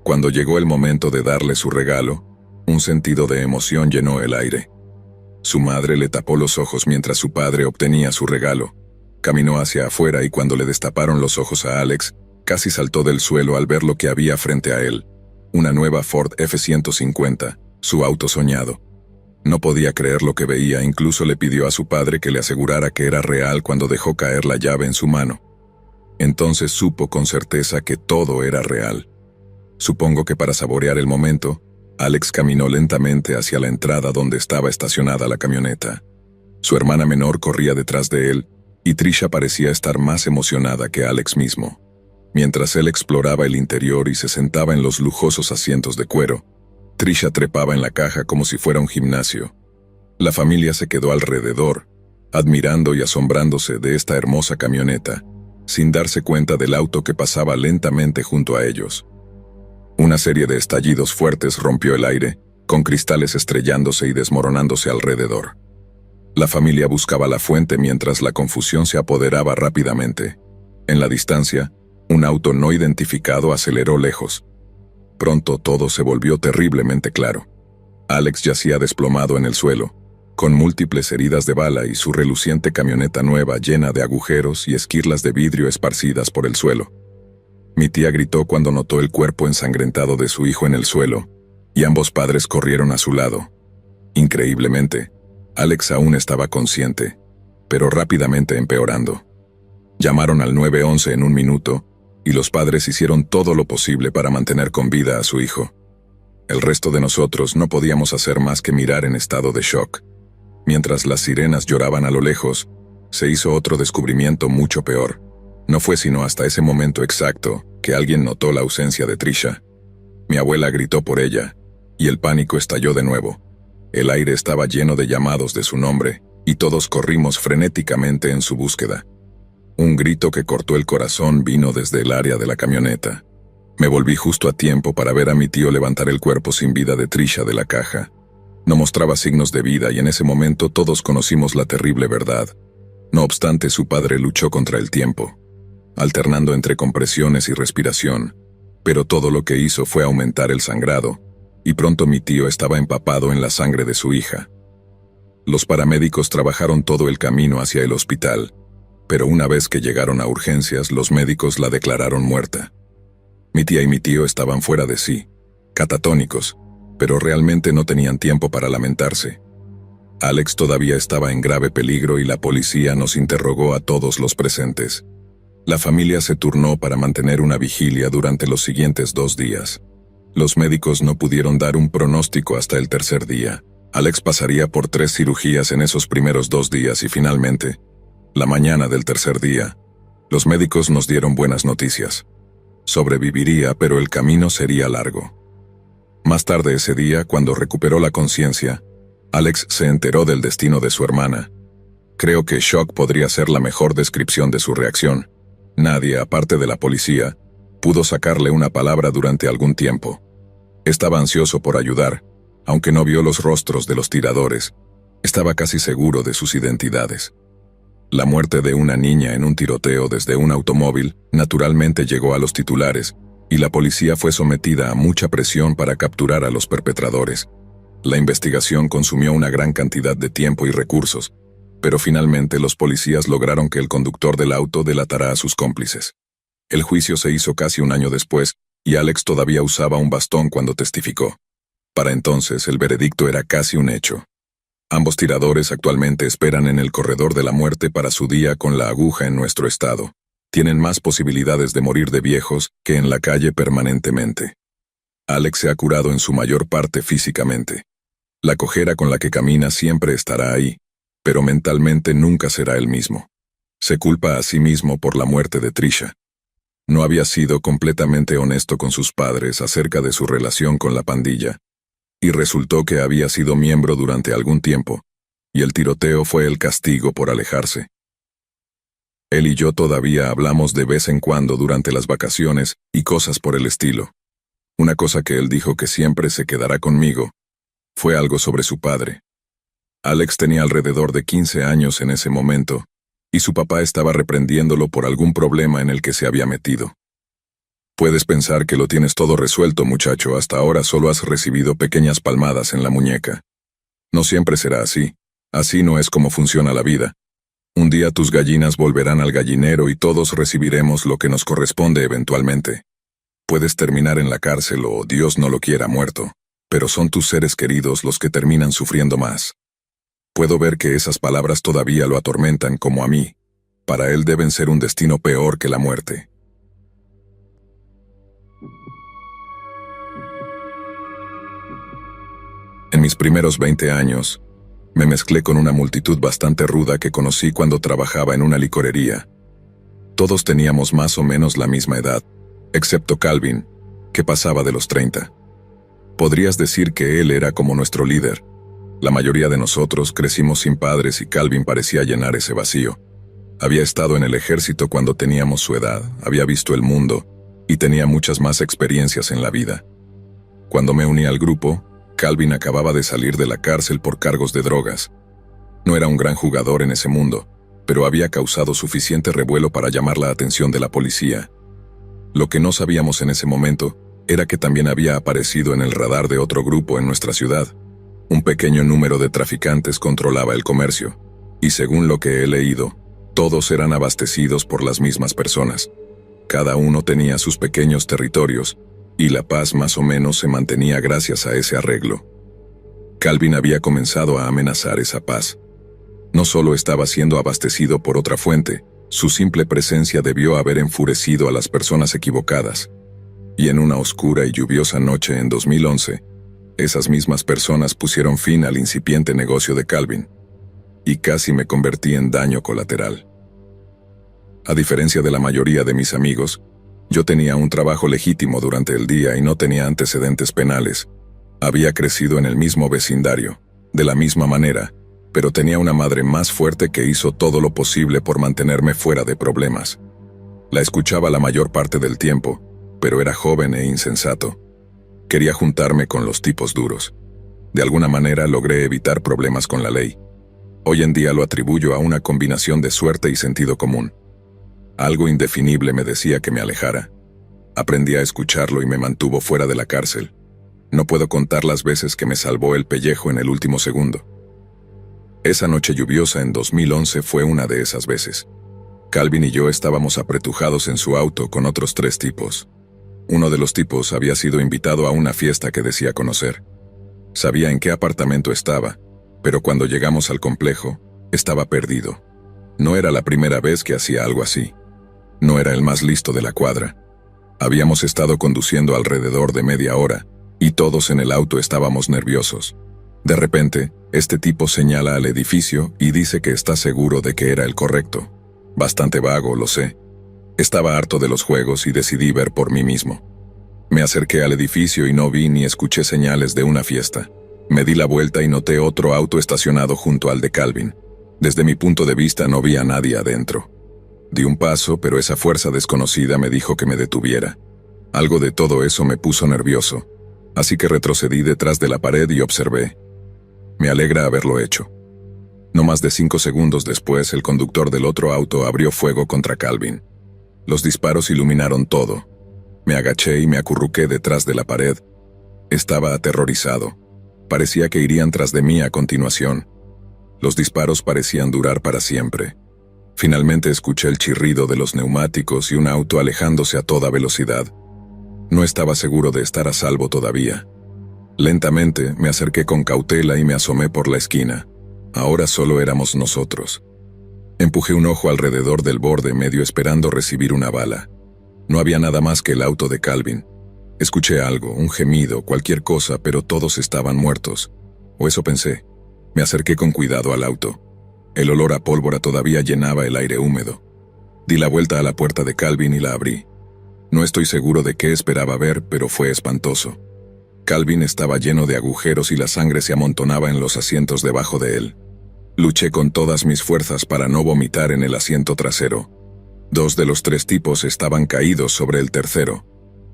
Cuando llegó el momento de darle su regalo, un sentido de emoción llenó el aire. Su madre le tapó los ojos mientras su padre obtenía su regalo. Caminó hacia afuera y cuando le destaparon los ojos a Alex, casi saltó del suelo al ver lo que había frente a él. Una nueva Ford F-150, su auto soñado. No podía creer lo que veía, incluso le pidió a su padre que le asegurara que era real cuando dejó caer la llave en su mano. Entonces supo con certeza que todo era real. Supongo que para saborear el momento, Alex caminó lentamente hacia la entrada donde estaba estacionada la camioneta. Su hermana menor corría detrás de él, y Trisha parecía estar más emocionada que Alex mismo. Mientras él exploraba el interior y se sentaba en los lujosos asientos de cuero, Trisha trepaba en la caja como si fuera un gimnasio. La familia se quedó alrededor, admirando y asombrándose de esta hermosa camioneta, sin darse cuenta del auto que pasaba lentamente junto a ellos. Una serie de estallidos fuertes rompió el aire, con cristales estrellándose y desmoronándose alrededor. La familia buscaba la fuente mientras la confusión se apoderaba rápidamente. En la distancia, un auto no identificado aceleró lejos. Pronto todo se volvió terriblemente claro. Alex yacía desplomado en el suelo, con múltiples heridas de bala y su reluciente camioneta nueva llena de agujeros y esquirlas de vidrio esparcidas por el suelo. Mi tía gritó cuando notó el cuerpo ensangrentado de su hijo en el suelo, y ambos padres corrieron a su lado. Increíblemente, Alex aún estaba consciente, pero rápidamente empeorando. Llamaron al 911 en un minuto, y los padres hicieron todo lo posible para mantener con vida a su hijo. El resto de nosotros no podíamos hacer más que mirar en estado de shock. Mientras las sirenas lloraban a lo lejos, se hizo otro descubrimiento mucho peor. No fue sino hasta ese momento exacto que alguien notó la ausencia de Trisha. Mi abuela gritó por ella, y el pánico estalló de nuevo. El aire estaba lleno de llamados de su nombre, y todos corrimos frenéticamente en su búsqueda. Un grito que cortó el corazón vino desde el área de la camioneta. Me volví justo a tiempo para ver a mi tío levantar el cuerpo sin vida de Trisha de la caja. No mostraba signos de vida y en ese momento todos conocimos la terrible verdad. No obstante, su padre luchó contra el tiempo, alternando entre compresiones y respiración, pero todo lo que hizo fue aumentar el sangrado, y pronto mi tío estaba empapado en la sangre de su hija. Los paramédicos trabajaron todo el camino hacia el hospital, pero una vez que llegaron a urgencias, los médicos la declararon muerta. Mi tía y mi tío estaban fuera de sí, catatónicos, pero realmente no tenían tiempo para lamentarse. Alex todavía estaba en grave peligro y la policía nos interrogó a todos los presentes. La familia se turnó para mantener una vigilia durante los siguientes 2 días. Los médicos no pudieron dar un pronóstico hasta el tercer día. Alex pasaría por 3 cirugías en esos primeros 2 días y finalmente, la mañana del tercer día, los médicos nos dieron buenas noticias. Sobreviviría, pero el camino sería largo. Más tarde ese día, cuando recuperó la conciencia, Alex se enteró del destino de su hermana. Creo que shock podría ser la mejor descripción de su reacción. Nadie, aparte de la policía, pudo sacarle una palabra durante algún tiempo. Estaba ansioso por ayudar, aunque no vio los rostros de los tiradores. Estaba casi seguro de sus identidades. La muerte de una niña en un tiroteo desde un automóvil naturalmente llegó a los titulares, y la policía fue sometida a mucha presión para capturar a los perpetradores. La investigación consumió una gran cantidad de tiempo y recursos, pero finalmente los policías lograron que el conductor del auto delatara a sus cómplices. El juicio se hizo casi un año después, y Alex todavía usaba un bastón cuando testificó. Para entonces, el veredicto era casi un hecho. Ambos tiradores actualmente esperan en el corredor de la muerte para su día con la aguja en nuestro estado. Tienen más posibilidades de morir de viejos que en la calle permanentemente. Alex se ha curado en su mayor parte físicamente. La cojera con la que camina siempre estará ahí, pero mentalmente nunca será el mismo. Se culpa a sí mismo por la muerte de Trisha. No había sido completamente honesto con sus padres acerca de su relación con la pandilla, y resultó que había sido miembro durante algún tiempo, y el tiroteo fue el castigo por alejarse. Él y yo todavía hablamos de vez en cuando durante las vacaciones y cosas por el estilo. Una cosa que él dijo que siempre se quedará conmigo fue algo sobre su padre. Alex tenía alrededor de 15 años en ese momento, y su papá estaba reprendiéndolo por algún problema en el que se había metido. Puedes pensar que lo tienes todo resuelto, muchacho, hasta ahora solo has recibido pequeñas palmadas en la muñeca. No siempre será así. Así no es como funciona la vida. Un día tus gallinas volverán al gallinero y todos recibiremos lo que nos corresponde eventualmente. Puedes terminar en la cárcel o, Dios no lo quiera, muerto, pero son tus seres queridos los que terminan sufriendo más. Puedo ver que esas palabras todavía lo atormentan como a mí. Para él deben ser un destino peor que la muerte. En mis primeros 20 años, me mezclé con una multitud bastante ruda que conocí cuando trabajaba en una licorería. Todos teníamos más o menos la misma edad, excepto Calvin, que pasaba de los 30. Podrías decir que él era como nuestro líder. La mayoría de nosotros crecimos sin padres y Calvin parecía llenar ese vacío. Había estado en el ejército cuando teníamos su edad, había visto el mundo y tenía muchas más experiencias en la vida. Cuando me uní al grupo, Calvin acababa de salir de la cárcel por cargos de drogas. No era un gran jugador en ese mundo, pero había causado suficiente revuelo para llamar la atención de la policía. Lo que no sabíamos en ese momento era que también había aparecido en el radar de otro grupo en nuestra ciudad. Un pequeño número de traficantes controlaba el comercio, y según lo que he leído, todos eran abastecidos por las mismas personas. Cada uno tenía sus pequeños territorios, y la paz más o menos se mantenía gracias a ese arreglo. Calvin había comenzado a amenazar esa paz. No solo estaba siendo abastecido por otra fuente, su simple presencia debió haber enfurecido a las personas equivocadas. Y en una oscura y lluviosa noche en 2011, esas mismas personas pusieron fin al incipiente negocio de Calvin. y casi me convertí en daño colateral. A diferencia de la mayoría de mis amigos, yo tenía un trabajo legítimo durante el día y no tenía antecedentes penales. Había crecido en el mismo vecindario, de la misma manera, pero tenía una madre más fuerte que hizo todo lo posible por mantenerme fuera de problemas. La escuchaba la mayor parte del tiempo, pero era joven e insensato. Quería juntarme con los tipos duros. De alguna manera logré evitar problemas con la ley. Hoy en día lo atribuyo a una combinación de suerte y sentido común. Algo indefinible me decía que me alejara. Aprendí a escucharlo y me mantuvo fuera de la cárcel. No puedo contar las veces que me salvó el pellejo en el último segundo. Esa noche lluviosa en 2011 fue una de esas veces. Calvin y yo estábamos apretujados en su auto con otros 3 tipos. Uno de los tipos había sido invitado a una fiesta que decía conocer. Sabía en qué apartamento estaba, pero cuando llegamos al complejo, estaba perdido. No era la primera vez que hacía algo así. No era el más listo de la cuadra. Habíamos estado conduciendo alrededor de media hora, y todos en el auto estábamos nerviosos. De repente, este tipo señala al edificio y dice que está seguro de que era el correcto. Bastante vago, lo sé. Estaba harto de los juegos y decidí ver por mí mismo. Me acerqué al edificio y no vi ni escuché señales de una fiesta. Me di la vuelta y noté otro auto estacionado junto al de Calvin. Desde mi punto de vista no vi a nadie adentro. Di un paso, pero esa fuerza desconocida me dijo que me detuviera. Algo de todo eso me puso nervioso, así que retrocedí detrás de la pared y observé. Me alegra haberlo hecho. No más de 5 segundos después, el conductor del otro auto abrió fuego contra Calvin. Los disparos iluminaron todo. Me agaché y me acurruqué detrás de la pared. Estaba aterrorizado. Parecía que irían tras de mí a continuación. Los disparos parecían durar para siempre. Finalmente escuché el chirrido de los neumáticos y un auto alejándose a toda velocidad. No estaba seguro de estar a salvo todavía. Lentamente me acerqué con cautela y me asomé por la esquina. Ahora solo éramos nosotros. Empujé un ojo alrededor del borde medio esperando recibir una bala. No había nada más que el auto de Calvin. Escuché algo, un gemido, cualquier cosa, pero todos estaban muertos. O eso pensé. Me acerqué con cuidado al auto. El olor a pólvora todavía llenaba el aire húmedo. Di la vuelta a la puerta de Calvin y la abrí. No estoy seguro de qué esperaba ver, pero fue espantoso. Calvin estaba lleno de agujeros y la sangre se amontonaba en los asientos debajo de él. Luché con todas mis fuerzas para no vomitar en el asiento trasero. 2 de los 3 tipos estaban caídos sobre el tercero.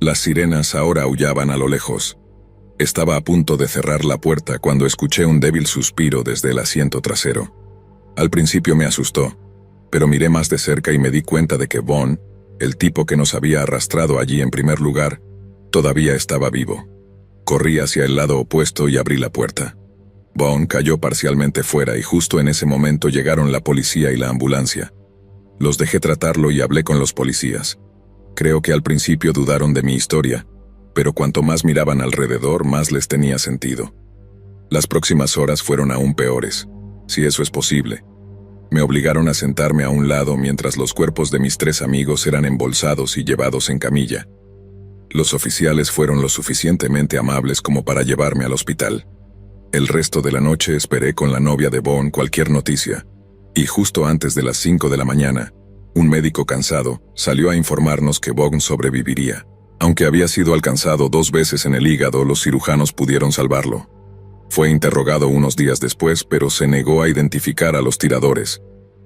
Las sirenas ahora aullaban a lo lejos. Estaba a punto de cerrar la puerta cuando escuché un débil suspiro desde el asiento trasero. Al principio me asustó, pero miré más de cerca y me di cuenta de que Vaughn, el tipo que nos había arrastrado allí en primer lugar, todavía estaba vivo. Corrí hacia el lado opuesto y abrí la puerta. Vaughn cayó parcialmente fuera y justo en ese momento llegaron la policía y la ambulancia. Los dejé tratarlo y hablé con los policías. Creo que al principio dudaron de mi historia, pero cuanto más miraban alrededor, más les tenía sentido. Las próximas horas fueron aún peores, si eso es posible. Me obligaron a sentarme a un lado mientras los cuerpos de mis 3 amigos eran embolsados y llevados en camilla. Los oficiales fueron lo suficientemente amables como para llevarme al hospital. El resto de la noche esperé con la novia de Vaughn cualquier noticia, y justo antes de las 5 de la mañana, un médico cansado salió a informarnos que Vaughn sobreviviría. Aunque había sido alcanzado 2 veces en el hígado, los cirujanos pudieron salvarlo. Fue interrogado unos días después, pero se negó a identificar a los tiradores,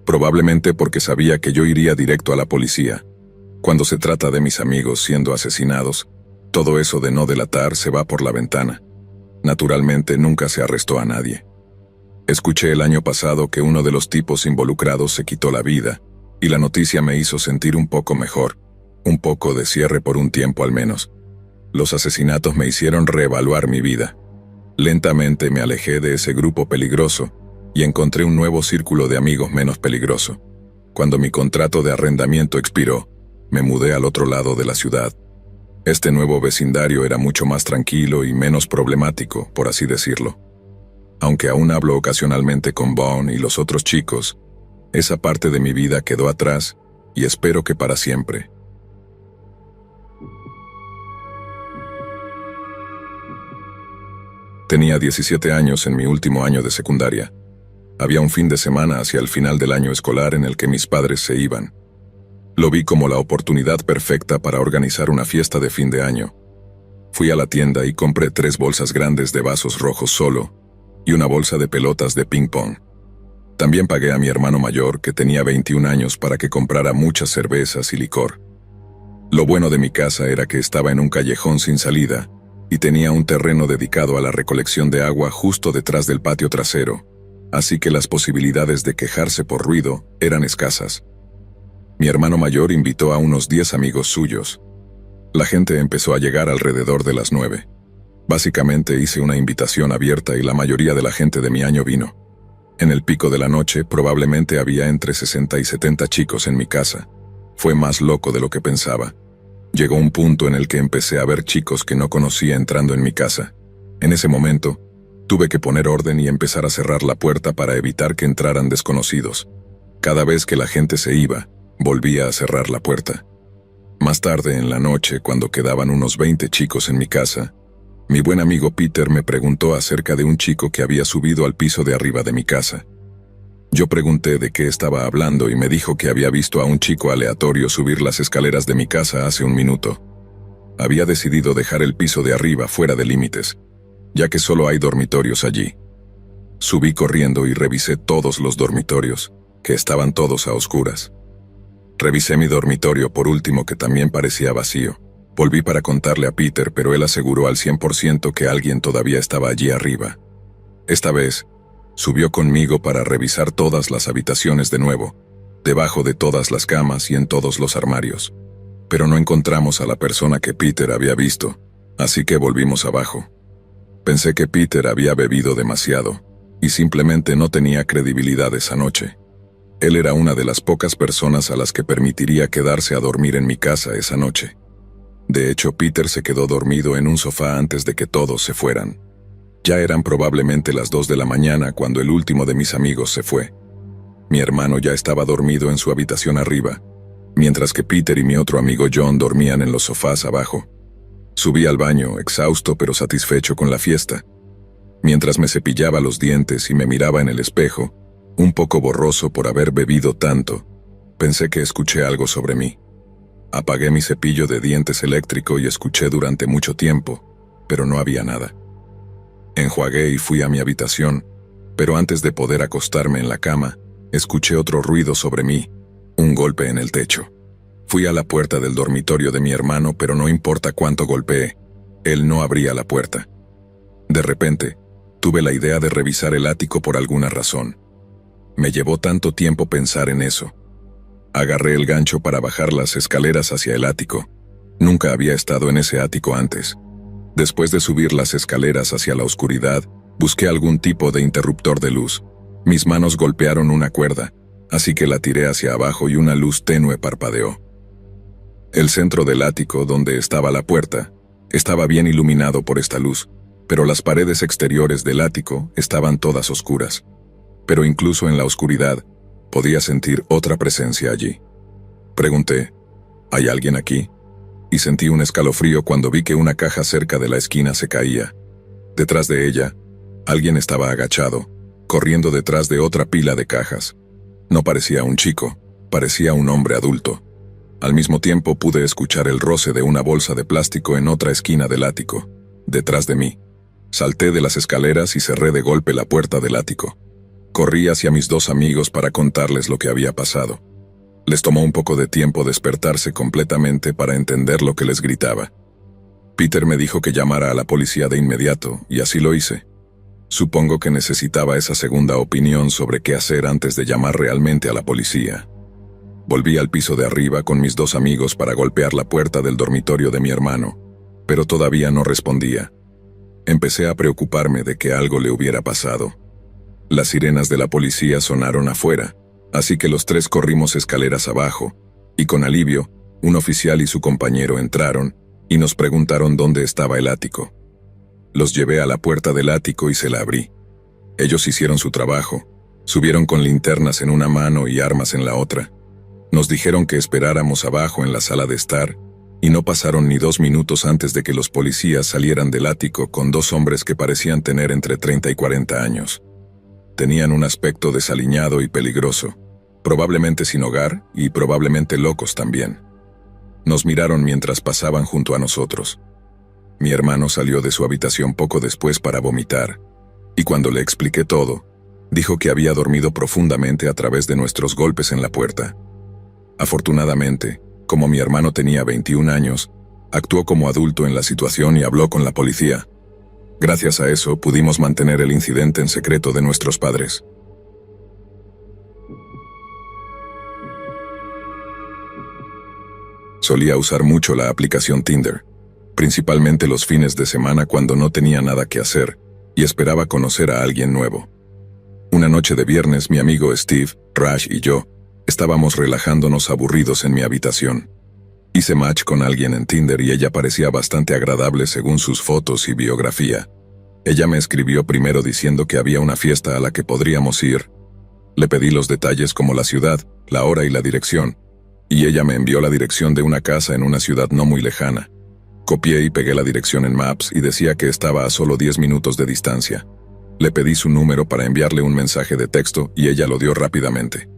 probablemente porque sabía que yo iría directo a la policía. Cuando se trata de mis amigos siendo asesinados, todo eso de no delatar se va por la ventana. Naturalmente nunca se arrestó a nadie. Escuché el año pasado que uno de los tipos involucrados se quitó la vida, y la noticia me hizo sentir un poco mejor, un poco de cierre por un tiempo al menos. Los asesinatos me hicieron reevaluar mi vida. Lentamente me alejé de ese grupo peligroso y encontré un nuevo círculo de amigos menos peligroso. Cuando mi contrato de arrendamiento expiró, me mudé al otro lado de la ciudad. Este nuevo vecindario era mucho más tranquilo y menos problemático, por así decirlo. Aunque aún hablo ocasionalmente con Vaughn y los otros chicos, esa parte de mi vida quedó atrás y espero que para siempre. Tenía 17 años en mi último año de secundaria. Había un fin de semana hacia el final del año escolar en el que mis padres se iban. Lo vi como la oportunidad perfecta para organizar una fiesta de fin de año. Fui a la tienda y compré 3 bolsas grandes de vasos rojos solo y una bolsa de pelotas de ping-pong. También pagué a mi hermano mayor, que tenía 21 años, para que comprara muchas cervezas y licor. Lo bueno de mi casa era que estaba en un callejón sin salida y tenía un terreno dedicado a la recolección de agua justo detrás del patio trasero, así que las posibilidades de quejarse por ruido eran escasas. Mi hermano mayor invitó a unos 10 amigos suyos. La gente empezó a llegar alrededor de las 9. Básicamente hice una invitación abierta y la mayoría de la gente de mi año vino. En el pico de la noche probablemente había entre 60 y 70 chicos en mi casa. Fue más loco de lo que pensaba. Llegó un punto en el que empecé a ver chicos que no conocía entrando en mi casa. En ese momento, tuve que poner orden y empezar a cerrar la puerta para evitar que entraran desconocidos. Cada vez que la gente se iba, volvía a cerrar la puerta. Más tarde en la noche, cuando quedaban unos 20 chicos en mi casa, mi buen amigo Peter me preguntó acerca de un chico que había subido al piso de arriba de mi casa. Yo pregunté de qué estaba hablando y me dijo que había visto a un chico aleatorio subir las escaleras de mi casa hace un minuto. Había decidido dejar el piso de arriba fuera de límites, ya que solo hay dormitorios allí. Subí corriendo y revisé todos los dormitorios, que estaban todos a oscuras. Revisé mi dormitorio por último, que también parecía vacío. Volví para contarle a Peter, pero él aseguró al 100% que alguien todavía estaba allí arriba. Esta vez, subió conmigo para revisar todas las habitaciones de nuevo, debajo de todas las camas y en todos los armarios. Pero no encontramos a la persona que Peter había visto, así que volvimos abajo. Pensé que Peter había bebido demasiado y simplemente no tenía credibilidad esa noche. Él era una de las pocas personas a las que permitiría quedarse a dormir en mi casa esa noche. De hecho, Peter se quedó dormido en un sofá antes de que todos se fueran. Ya eran probablemente las 2 de la mañana cuando el último de mis amigos se fue. Mi hermano ya estaba dormido en su habitación arriba, mientras que Peter y mi otro amigo John dormían en los sofás abajo. Subí al baño, exhausto pero satisfecho con la fiesta. Mientras me cepillaba los dientes y me miraba en el espejo, un poco borroso por haber bebido tanto, pensé que escuché algo sobre mí. Apagué mi cepillo de dientes eléctrico y escuché durante mucho tiempo, pero no había nada. Enjuagué y fui a mi habitación, pero antes de poder acostarme en la cama, escuché otro ruido sobre mí, un golpe en el techo. Fui a la puerta del dormitorio de mi hermano, pero no importa cuánto golpeé, él no abría la puerta. De repente, tuve la idea de revisar el ático por alguna razón. Me llevó tanto tiempo pensar en eso. Agarré el gancho para bajar las escaleras hacia el ático. Nunca había estado en ese ático antes. Después de subir las escaleras hacia la oscuridad, busqué algún tipo de interruptor de luz. Mis manos golpearon una cuerda, así que la tiré hacia abajo y una luz tenue parpadeó. El centro del ático, donde estaba la puerta, estaba bien iluminado por esta luz, pero las paredes exteriores del ático estaban todas oscuras. Pero incluso en la oscuridad, podía sentir otra presencia allí. Pregunté, ¿hay alguien aquí? Y sentí un escalofrío cuando vi que una caja cerca de la esquina se caía. Detrás de ella, alguien estaba agachado, corriendo detrás de otra pila de cajas. No parecía un chico, parecía un hombre adulto. Al mismo tiempo pude escuchar el roce de una bolsa de plástico en otra esquina del ático, detrás de mí. Salté de las escaleras y cerré de golpe la puerta del ático. Corrí hacia mis 2 amigos para contarles lo que había pasado. Les tomó un poco de tiempo despertarse completamente para entender lo que les gritaba. Peter me dijo que llamara a la policía de inmediato, y así lo hice. Supongo que necesitaba esa segunda opinión sobre qué hacer antes de llamar realmente a la policía. Volví al piso de arriba con mis 2 amigos para golpear la puerta del dormitorio de mi hermano, pero todavía no respondía. Empecé a preocuparme de que algo le hubiera pasado. Las sirenas de la policía sonaron afuera, así que los 3 corrimos escaleras abajo, y con alivio, un oficial y su compañero entraron y nos preguntaron dónde estaba el ático. Los llevé a la puerta del ático y se la abrí. Ellos hicieron su trabajo, subieron con linternas en una mano y armas en la otra. Nos dijeron que esperáramos abajo en la sala de estar, y no pasaron ni 2 minutos antes de que los policías salieran del ático con 2 hombres que parecían tener entre 30 y 40 años. Tenían un aspecto desaliñado y peligroso, probablemente sin hogar y probablemente locos también. Nos miraron mientras pasaban junto a nosotros. Mi hermano salió de su habitación poco después para vomitar, y cuando le expliqué todo, dijo que había dormido profundamente a través de nuestros golpes en la puerta. Afortunadamente, como mi hermano tenía 21 años, actuó como adulto en la situación y habló con la policía. Gracias a eso pudimos mantener el incidente en secreto de nuestros padres. Solía usar mucho la aplicación Tinder, principalmente los fines de semana cuando no tenía nada que hacer y esperaba conocer a alguien nuevo. Una noche de viernes mi amigo Steve, Raj y yo estábamos relajándonos aburridos en mi habitación. Hice match con alguien en Tinder y ella parecía bastante agradable según sus fotos y biografía. Ella me escribió primero diciendo que había una fiesta a la que podríamos ir. Le pedí los detalles como la ciudad, la hora y la dirección, y ella me envió la dirección de una casa en una ciudad no muy lejana. Copié y pegué la dirección en Maps y decía que estaba a solo 10 minutos de distancia. Le pedí su número para enviarle un mensaje de texto y ella lo dio rápidamente.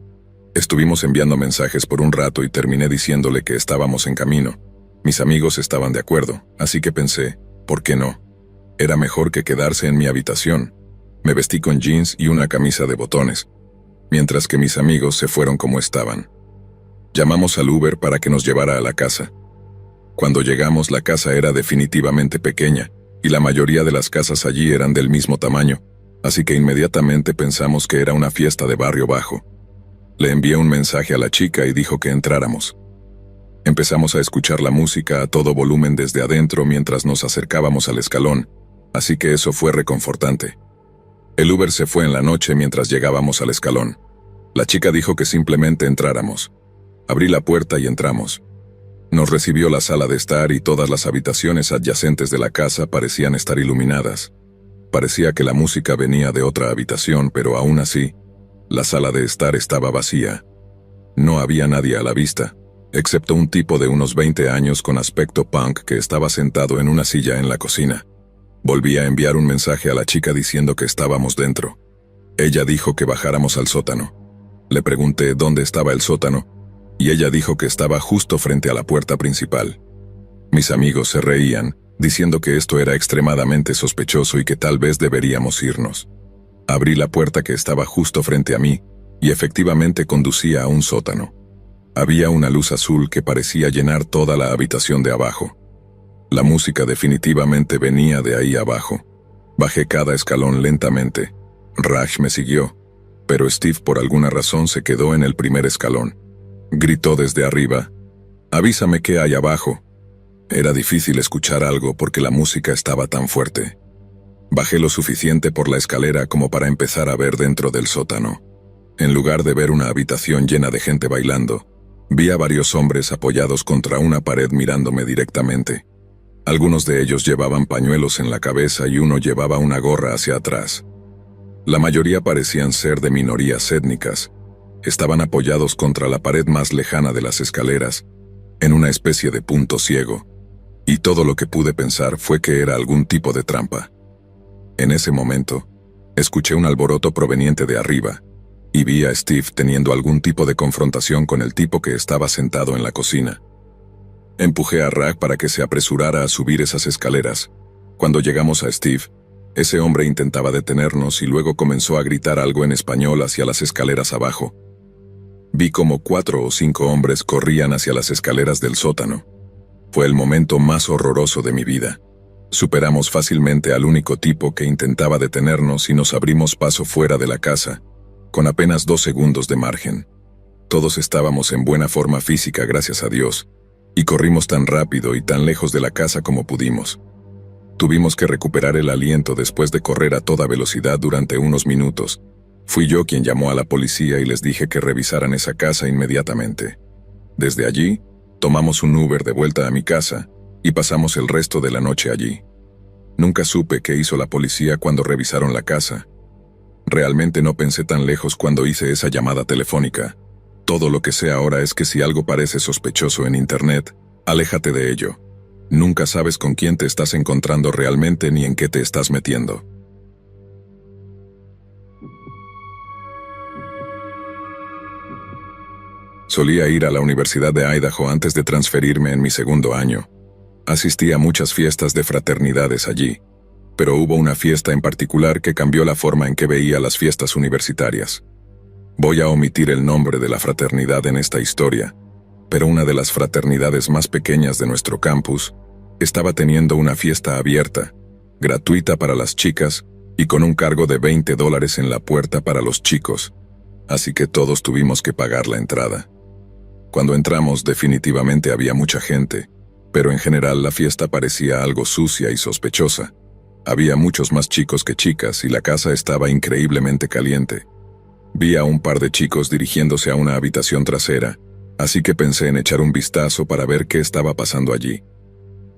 Estuvimos enviando mensajes por un rato y terminé diciéndole que estábamos en camino. Mis amigos estaban de acuerdo, así que pensé, ¿por qué no? Era mejor que quedarse en mi habitación. Me vestí con jeans y una camisa de botones, mientras que mis amigos se fueron como estaban. Llamamos al Uber para que nos llevara a la casa. Cuando llegamos, la casa era definitivamente pequeña, y la mayoría de las casas allí eran del mismo tamaño, así que inmediatamente pensamos que era una fiesta de barrio bajo. Le envié un mensaje a la chica y dijo que entráramos. Empezamos a escuchar la música a todo volumen desde adentro mientras nos acercábamos al escalón, así que eso fue reconfortante. El Uber se fue en la noche mientras llegábamos al escalón. La chica dijo que simplemente entráramos. Abrí la puerta y entramos. Nos recibió la sala de estar y todas las habitaciones adyacentes de la casa parecían estar iluminadas. Parecía que la música venía de otra habitación, pero aún así, la sala de estar estaba vacía. No había nadie a la vista, excepto un tipo de unos 20 años con aspecto punk que estaba sentado en una silla en la cocina. Volví a enviar un mensaje a la chica diciendo que estábamos dentro. Ella dijo que bajáramos al sótano. Le pregunté dónde estaba el sótano, y ella dijo que estaba justo frente a la puerta principal. Mis amigos se reían, diciendo que esto era extremadamente sospechoso y que tal vez deberíamos irnos. Abrí la puerta que estaba justo frente a mí, y efectivamente conducía a un sótano. Había una luz azul que parecía llenar toda la habitación de abajo. La música definitivamente venía de ahí abajo. Bajé cada escalón lentamente. Raj me siguió, pero Steve por alguna razón se quedó en el primer escalón. Gritó desde arriba, «Avísame qué hay abajo». Era difícil escuchar algo porque la música estaba tan fuerte. Bajé lo suficiente por la escalera como para empezar a ver dentro del sótano. En lugar de ver una habitación llena de gente bailando, vi a varios hombres apoyados contra una pared mirándome directamente. Algunos de ellos llevaban pañuelos en la cabeza y uno llevaba una gorra hacia atrás. La mayoría parecían ser de minorías étnicas. Estaban apoyados contra la pared más lejana de las escaleras, en una especie de punto ciego, y todo lo que pude pensar fue que era algún tipo de trampa. En ese momento, escuché un alboroto proveniente de arriba, y vi a Steve teniendo algún tipo de confrontación con el tipo que estaba sentado en la cocina. Empujé a Raj para que se apresurara a subir esas escaleras. Cuando llegamos a Steve, ese hombre intentaba detenernos y luego comenzó a gritar algo en español hacia las escaleras abajo. Vi como 4 o 5 hombres corrían hacia las escaleras del sótano. Fue el momento más horroroso de mi vida. Superamos fácilmente al único tipo que intentaba detenernos y nos abrimos paso fuera de la casa, con apenas 2 segundos de margen. Todos estábamos en buena forma física, gracias a Dios, y corrimos tan rápido y tan lejos de la casa como pudimos. Tuvimos que recuperar el aliento después de correr a toda velocidad durante unos minutos. Fui yo quien llamó a la policía y les dije que revisaran esa casa inmediatamente. Desde allí, tomamos un Uber de vuelta a mi casa y pasamos el resto de la noche allí. Nunca supe qué hizo la policía cuando revisaron la casa. Realmente no pensé tan lejos cuando hice esa llamada telefónica. Todo lo que sé ahora es que si algo parece sospechoso en Internet, aléjate de ello. Nunca sabes con quién te estás encontrando realmente ni en qué te estás metiendo. Solía ir a la Universidad de Idaho antes de transferirme en mi segundo año. Asistí a muchas fiestas de fraternidades allí, pero hubo una fiesta en particular que cambió la forma en que veía las fiestas universitarias. Voy a omitir el nombre de la fraternidad en esta historia, pero una de las fraternidades más pequeñas de nuestro campus estaba teniendo una fiesta abierta, gratuita para las chicas y con un cargo de $20 en la puerta para los chicos, así que todos tuvimos que pagar la entrada. Cuando entramos definitivamente había mucha gente, pero en general la fiesta parecía algo sucia y sospechosa. Había muchos más chicos que chicas y la casa estaba increíblemente caliente. Vi a un par de chicos dirigiéndose a una habitación trasera, así que pensé en echar un vistazo para ver qué estaba pasando allí.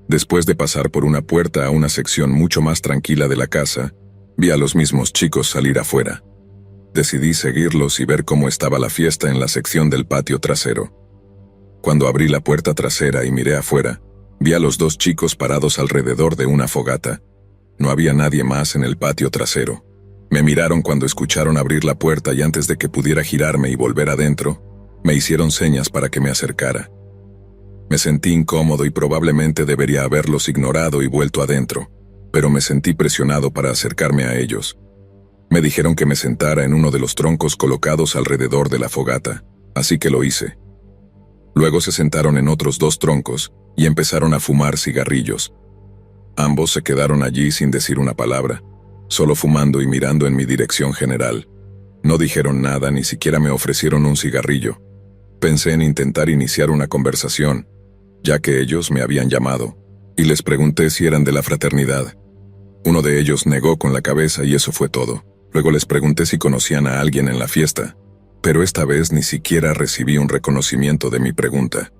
Después de pasar por una puerta a una sección mucho más tranquila de la casa, vi a los mismos chicos salir afuera. Decidí seguirlos y ver cómo estaba la fiesta en la sección del patio trasero. Cuando abrí la puerta trasera y miré afuera, vi a los dos chicos parados alrededor de una fogata. No había nadie más en el patio trasero. Me miraron cuando escucharon abrir la puerta y antes de que pudiera girarme y volver adentro, me hicieron señas para que me acercara. Me sentí incómodo y probablemente debería haberlos ignorado y vuelto adentro, pero me sentí presionado para acercarme a ellos. Me dijeron que me sentara en uno de los troncos colocados alrededor de la fogata, así que lo hice. Luego se sentaron en otros dos troncos y empezaron a fumar cigarrillos. Ambos se quedaron allí sin decir una palabra, solo fumando y mirando en mi dirección general. No dijeron nada, ni siquiera me ofrecieron un cigarrillo. Pensé en intentar iniciar una conversación, ya que ellos me habían llamado, y les pregunté si eran de la fraternidad. Uno de ellos negó con la cabeza y eso fue todo. Luego les pregunté si conocían a alguien en la fiesta, pero esta vez ni siquiera recibí un reconocimiento de mi pregunta.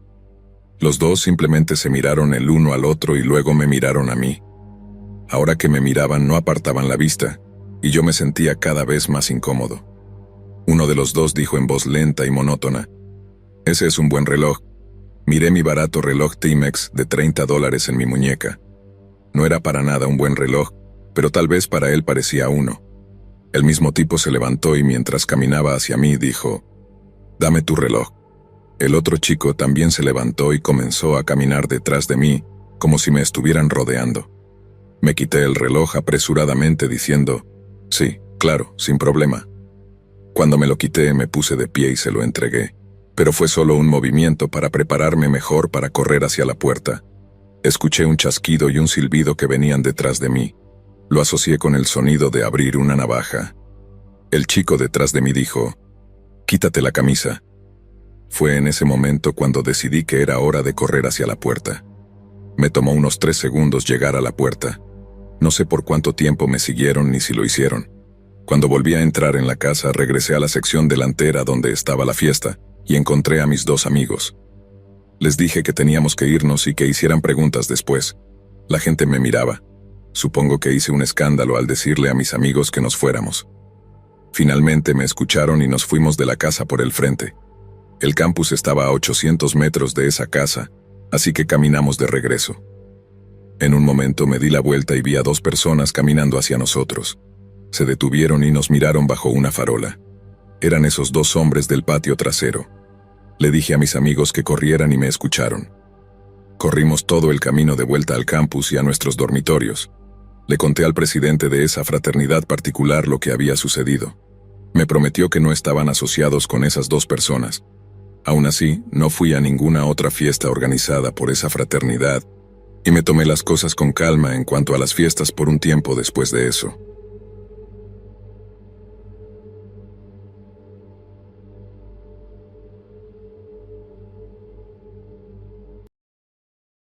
Los dos simplemente se miraron el uno al otro y luego me miraron a mí. Ahora que me miraban no apartaban la vista, y yo me sentía cada vez más incómodo. Uno de los dos dijo en voz lenta y monótona: «Ese es un buen reloj». Miré mi barato reloj Timex de $30 en mi muñeca. No era para nada un buen reloj, pero tal vez para él parecía uno. El mismo tipo se levantó y mientras caminaba hacia mí dijo: «Dame tu reloj». El otro chico también se levantó y comenzó a caminar detrás de mí, como si me estuvieran rodeando. Me quité el reloj apresuradamente diciendo: «Sí, claro, sin problema». Cuando me lo quité me puse de pie y se lo entregué, pero fue solo un movimiento para prepararme mejor para correr hacia la puerta. Escuché un chasquido y un silbido que venían detrás de mí. Lo asocié con el sonido de abrir una navaja. El chico detrás de mí dijo: «Quítate la camisa». Fue en ese momento cuando decidí que era hora de correr hacia la puerta. Me tomó unos 3 segundos llegar a la puerta. No sé por cuánto tiempo me siguieron ni si lo hicieron. Cuando volví a entrar en la casa, regresé a la sección delantera donde estaba la fiesta y encontré a mis dos amigos. Les dije que teníamos que irnos y que hicieran preguntas después. La gente me miraba. Supongo que hice un escándalo al decirle a mis amigos que nos fuéramos. Finalmente me escucharon y nos fuimos de la casa por el frente. El campus estaba a 800 metros de esa casa, así que caminamos de regreso. En un momento me di la vuelta y vi a 2 personas caminando hacia nosotros. Se detuvieron y nos miraron bajo una farola. Eran esos 2 hombres del patio trasero. Le dije a mis amigos que corrieran y me escucharon. Corrimos todo el camino de vuelta al campus y a nuestros dormitorios. Le conté al presidente de esa fraternidad particular lo que había sucedido. Me prometió que no estaban asociados con esas 2 personas. Aún así, no fui a ninguna otra fiesta organizada por esa fraternidad, y me tomé las cosas con calma en cuanto a las fiestas por un tiempo después de eso.